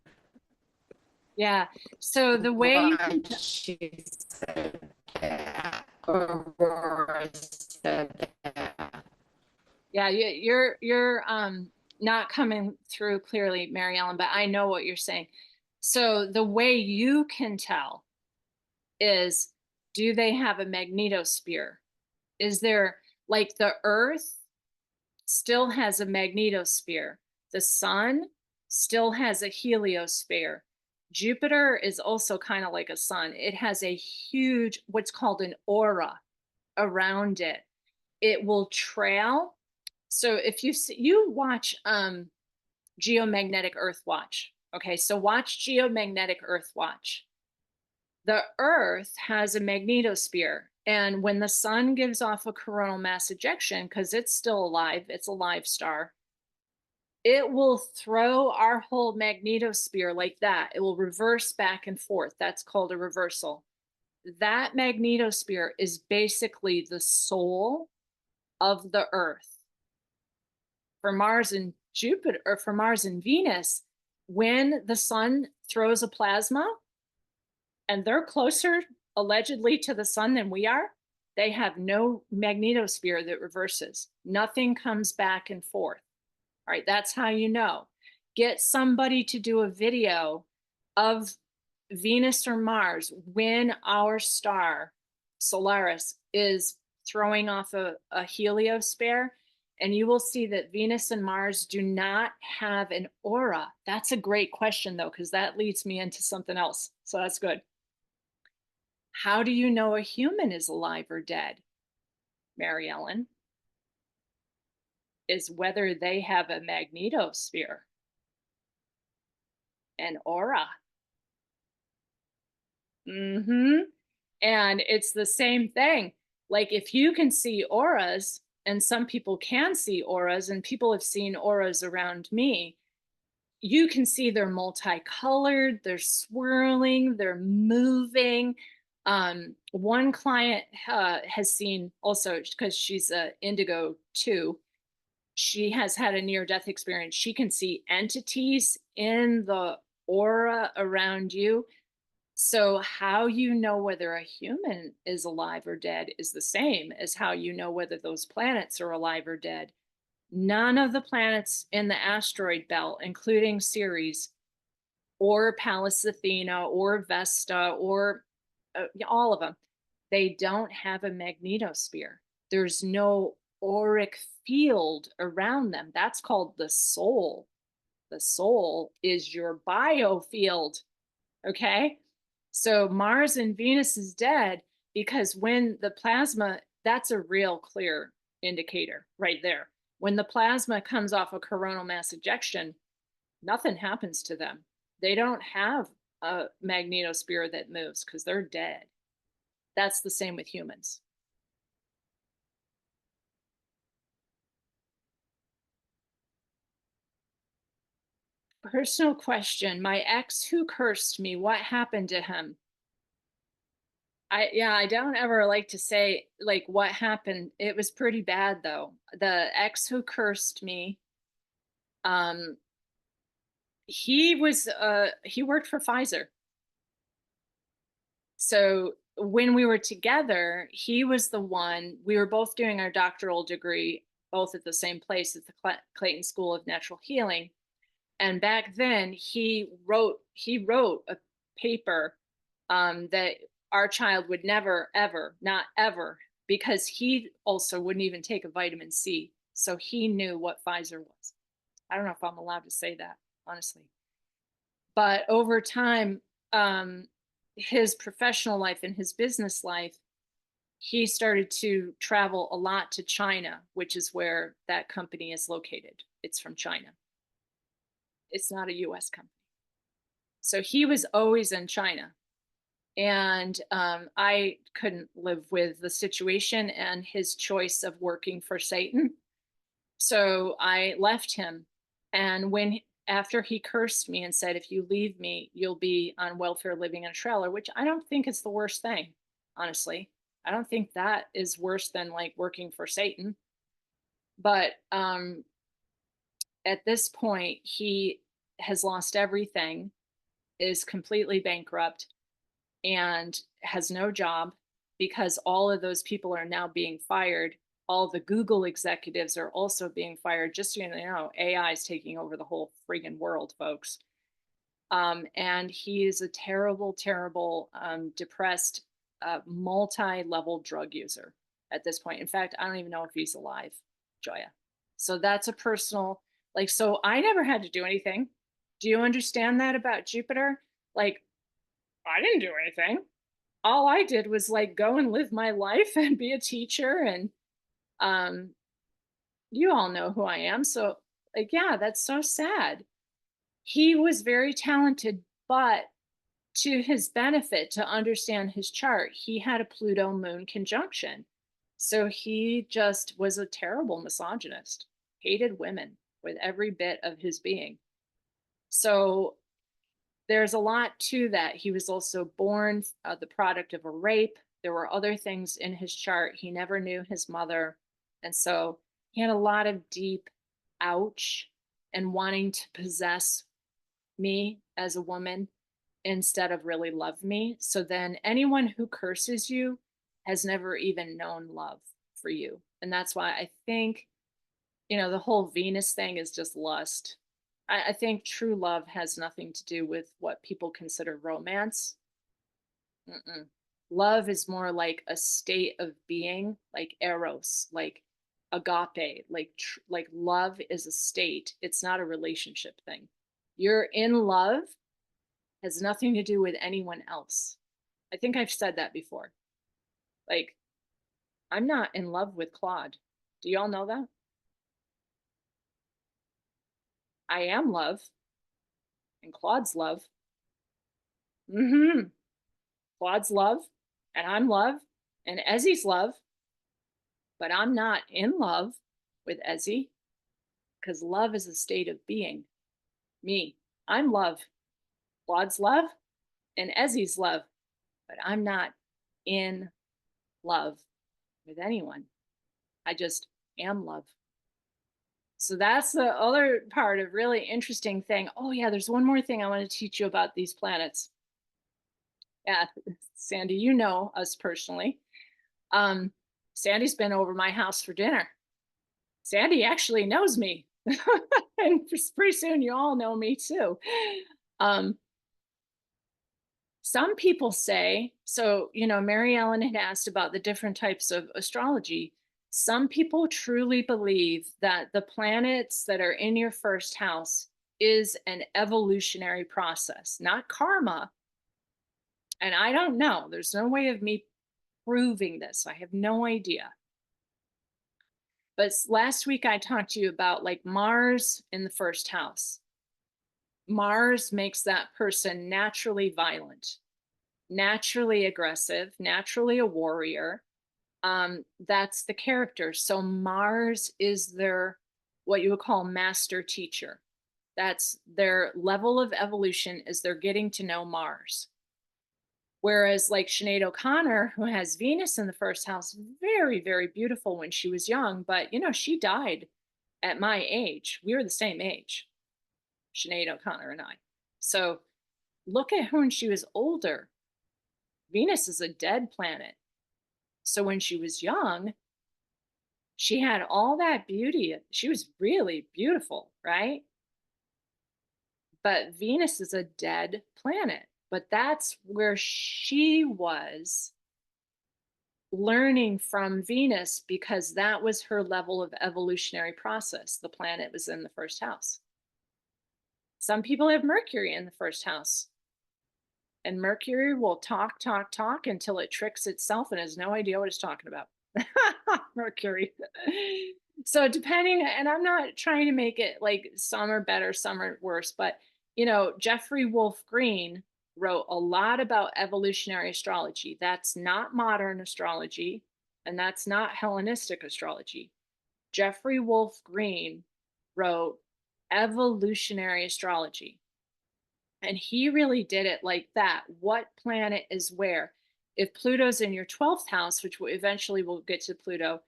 yeah, so the way you why can, she said that, or Aurora said that. yeah, you're not coming through clearly, Mary Ellen, but I know what you're saying. So the way you can tell is, do they have a magnetosphere? Is there, like, the Earth still has a magnetosphere. The sun still has a heliosphere. Jupiter is also kind of like a sun. It has a huge, what's called an aura around it. It will trail. So if you watch Geomagnetic Earth Watch, okay, so watch Geomagnetic Earth Watch. The Earth has a magnetosphere. And when the sun gives off a coronal mass ejection, because it's still alive, it's a live star, it will throw our whole magnetosphere like that. It will reverse back and forth. That's called a reversal. That magnetosphere is basically the soul of the Earth. For Mars and Jupiter, or for Mars and Venus, when the sun throws a plasma, and they're closer allegedly to the sun than we are, they have no magnetosphere that reverses. Nothing comes back and forth. All right, that's how you know. Get somebody to do a video of Venus or Mars when our star, Solaris, is throwing off a heliosphere, and you will see that Venus and Mars do not have an aura. That's a great question, though, because that leads me into something else. So that's good. How do you know a human is alive or dead, Mary Ellen? Is whether they have a magnetosphere, an aura. Mm-hmm. And it's the same thing. Like if you can see auras, and some people can see auras, and people have seen auras around me, you can see they're multicolored, they're swirling, they're moving. One client has seen also, because she's a indigo too, she has had a near-death experience. She can see entities in the aura around you. So how you know whether a human is alive or dead is the same as how you know whether those planets are alive or dead. None of the planets in the asteroid belt, including Ceres or Pallas Athena or Vesta or all of them, they don't have a magnetosphere. There's no auric field around them. That's called the soul. The soul is your biofield. Okay. So Mars and Venus is dead because when the plasma, that's a real clear indicator right there. When the plasma comes off a coronal mass ejection, nothing happens to them. They don't have a magnetosphere that moves because they're dead. That's the same with humans. Personal question. My ex who cursed me, what happened to him? I don't ever like to say like what happened. It was pretty bad though. The ex who cursed me, um, he worked for Pfizer. So when we were together, he was the one, we were both doing our doctoral degree, both at the same place at the Clayton School of Natural Healing. And back then he wrote a paper that our child would never, ever, not ever, because he also wouldn't even take a vitamin C. So he knew what Pfizer was. I don't know if I'm allowed to say that, honestly. But over time, his professional life and his business life, he started to travel a lot to China, which is where that company is located. It's from China. It's not a US company. So he was always in China. And I couldn't live with the situation and his choice of working for Satan. So I left him. And after he cursed me and said, if you leave me, you'll be on welfare living in a trailer, which I don't think is the worst thing, honestly. I don't think that is worse than like working for Satan. But at this point, he has lost everything, is completely bankrupt, and has no job because all of those people are now being fired. All the Google executives are also being fired. Just so you know, AI is taking over the whole friggin' world, folks. And he is a terrible, terrible, depressed, multi-level drug user at this point. In fact, I don't even know if he's alive, Joya. So that's a personal, like, so I never had to do anything. Do you understand that about Jupiter? Like, I didn't do anything. All I did was like go and live my life and be a teacher. And you all know who I am. So like, yeah, that's so sad. He was very talented, but to his benefit, to understand his chart, he had a Pluto moon conjunction. So he just was a terrible misogynist, hated women with every bit of his being. So there's a lot to that. He was also born the product of a rape. There were other things in his chart. He never knew his mother. And so he had a lot of deep ouch and wanting to possess me as a woman instead of really love me. So then anyone who curses you has never even known love for you. And that's why I think, the whole Venus thing is just lust. I think true love has nothing to do with what people consider romance. Mm-mm. Love is more like a state of being, like eros, like agape, like love is a state. It's not a relationship thing. You're in love has nothing to do with anyone else. I think I've said that before. Like, I'm not in love with Claude. Do y'all know that? I am love, and Claude's love. Mm-hmm. Claude's love, and I'm love, and Ezzy's love, but I'm not in love with Ezzy because love is a state of being. Me, I'm love. Claude's love, and Ezzy's love, but I'm not in love with anyone. I just am love. So that's the other part of really interesting thing. Oh yeah, there's one more thing I want to teach you about these planets. Yeah, Sandy, you know us personally. Um, Sandy's been over my house for dinner. Sandy actually knows me. And pretty soon you all know me too. Um, some people say, so, Mary Ellen had asked about the different types of astrology. Some people truly believe that the planets that are in your first house is an evolutionary process, not karma. And I don't know. There's no way of me proving this. I have no idea. But last week I talked to you about like Mars in the first house. Mars makes that person naturally violent, naturally aggressive, naturally a warrior. That's the character. So Mars is their, what you would call master teacher. That's their level of evolution, is they're getting to know Mars. Whereas like Sinead O'Connor, who has Venus in the first house, very, very beautiful when she was young, but she died at my age. We were the same age, Sinead O'Connor and I. So look at her when she was older. Venus is a dead planet. So when she was young, she had all that beauty. She was really beautiful, right? But Venus is a dead planet. But that's where she was learning from Venus, because that was her level of evolutionary process. The planet was in the first house. Some people have Mercury in the first house, and Mercury will talk, talk, talk until it tricks itself and has no idea what it's talking about. Mercury. So depending, and I'm not trying to make it like some are better, some are worse, but Jeffrey Wolf Green wrote a lot about evolutionary astrology. That's not modern astrology, and that's not Hellenistic astrology. Jeffrey Wolf Green wrote evolutionary astrology. And he really did it like that. What planet is where? If Pluto's in your 12th house, which eventually we'll get to Pluto,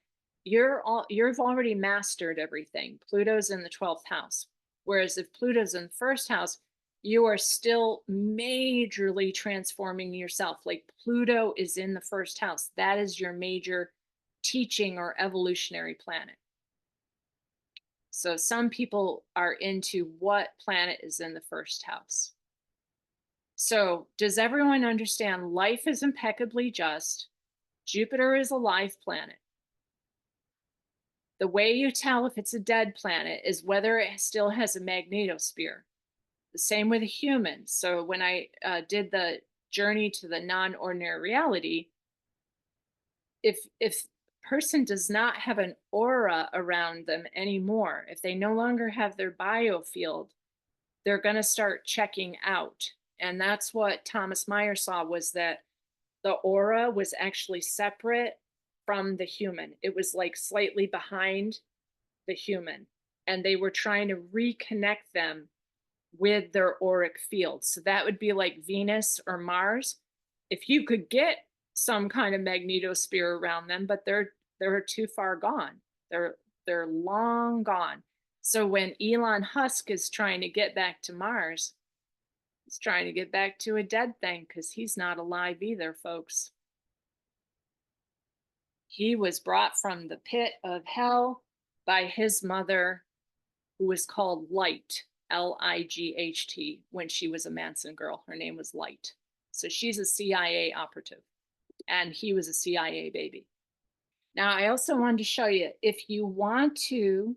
you've already mastered everything. Pluto's in the 12th house. Whereas if Pluto's in the first house, you are still majorly transforming yourself. Like Pluto is in the first house. That is your major teaching or evolutionary planet. So some people are into what planet is in the first house. So does everyone understand life is impeccably just? Jupiter is a live planet. The way you tell if it's a dead planet is whether it still has a magnetosphere. The same with a human. So when I did the journey to the non-ordinary reality, if person does not have an aura around them anymore, if they no longer have their biofield, they're going to start checking out. And that's what Thomas Meyer saw, was that the aura was actually separate from the human. It was like slightly behind the human. And they were trying to reconnect them with their auric field. So that would be like Venus or Mars. If you could get some kind of magnetosphere around them, but they're too far gone. They're long gone. So when Elon Musk is trying to get back to Mars, he's trying to get back to a dead thing, because he's not alive either, folks. He was brought from the pit of hell by his mother, who was called Light. Light, when she was a Manson girl. Her name was Light. So she's a CIA operative, and he was a CIA baby. Now, I also wanted to show you, if you want to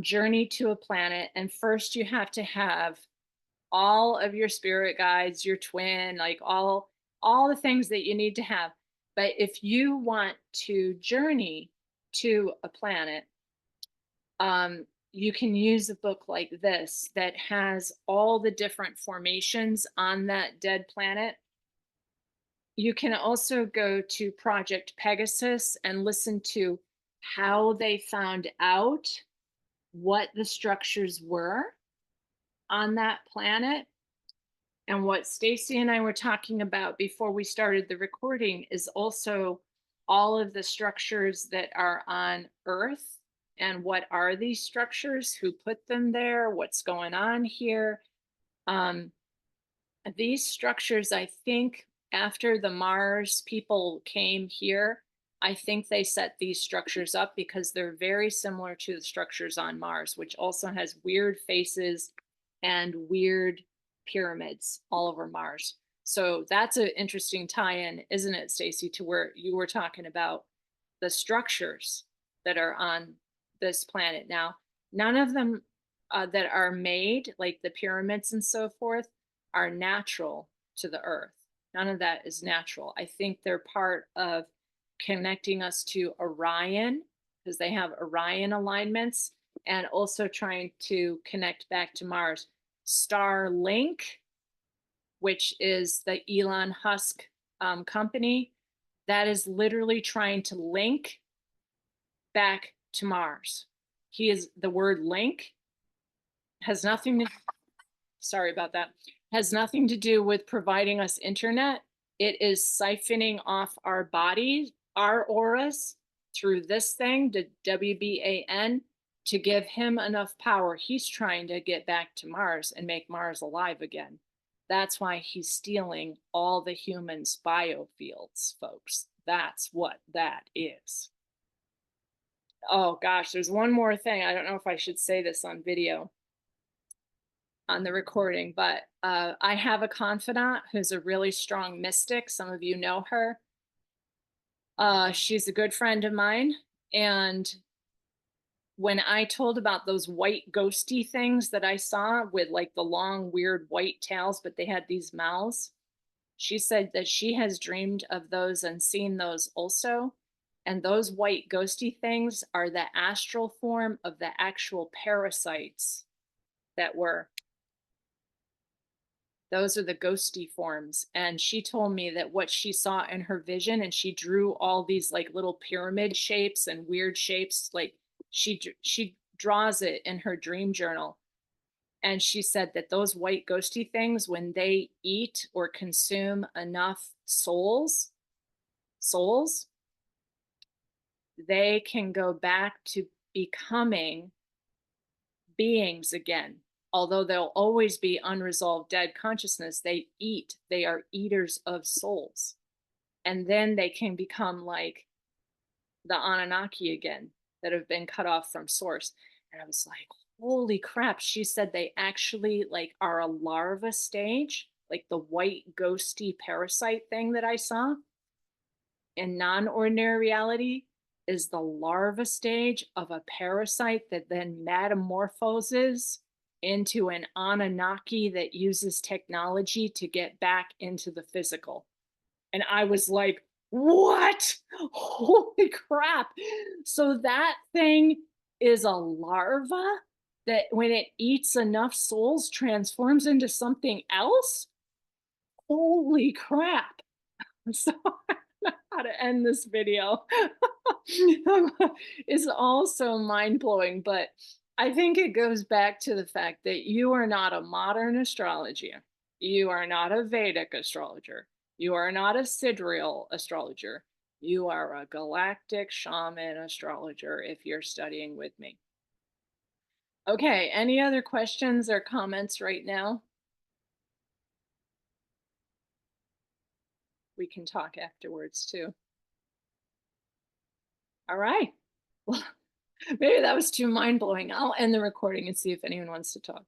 journey to a planet, and first you have to have all of your spirit guides, your twin, like all the things that you need to have. But if you want to journey to a planet, you can use a book like this that has all the different formations on that dead planet. You can also go to Project Pegasus and listen to how they found out what the structures were on that planet. And what Stacy and I were talking about before we started the recording is also all of the structures that are on Earth, and what are these structures, who put them there, what's going on here. These structures, I think, after the Mars people came here, I think they set these structures up because they're very similar to the structures on Mars, which also has weird faces and weird pyramids all over Mars. So that's an interesting tie-in, isn't it, Stacy, to where you were talking about the structures that are on this planet. Now, none of them that are made, like the pyramids and so forth, are natural to the Earth. None of that is natural. I think they're part of connecting us to Orion, because they have Orion alignments, and also trying to connect back to Mars. Starlink, which is the Elon Musk company, that is literally trying to link back to Mars. He is, the word link has nothing to, sorry about that, has nothing to do with providing us internet. It is siphoning off our bodies, our auras, through this thing, the WBAN, to give him enough power. He's trying to get back to Mars and make Mars alive again. That's why he's stealing all the humans' biofields, folks. That's what that is. Oh gosh, there's one more thing. I don't know if I should say this on video, on the recording, but I have a confidant who's a really strong mystic. Some of you know her. She's a good friend of mine. And when I told about those white ghosty things that I saw with like the long, weird white tails, but they had these mouths, she said that she has dreamed of those and seen those also. And those white ghosty things are the astral form of the actual parasites that were. Those are the ghosty forms. And she told me that what she saw in her vision, and she drew all these like little pyramid shapes and weird shapes, like she draws it in her dream journal. And she said that those white ghosty things, when they eat or consume enough souls, they can go back to becoming beings again. Although they'll always be unresolved dead consciousness, they eat. They are eaters of souls. And then they can become like the Anunnaki again, that have been cut off from source. And I was like, holy crap. She said they actually like are a larva stage, like the white ghosty parasite thing that I saw in non-ordinary reality is the larva stage of a parasite that then metamorphoses into an Anunnaki that uses technology to get back into the physical. And I was like, what? Holy crap. So that thing is a larva that when it eats enough souls transforms into something else? Holy crap. So I don't know how to end this video. It's also mind-blowing, but I think it goes back to the fact that you are not a modern astrologer. You are not a Vedic astrologer. You are not a sidereal astrologer. You are a galactic shaman astrologer if you're studying with me. Okay, any other questions or comments right now? We can talk afterwards too. All right. Well, Maybe that was too mind blowing. I'll end the recording and see if anyone wants to talk.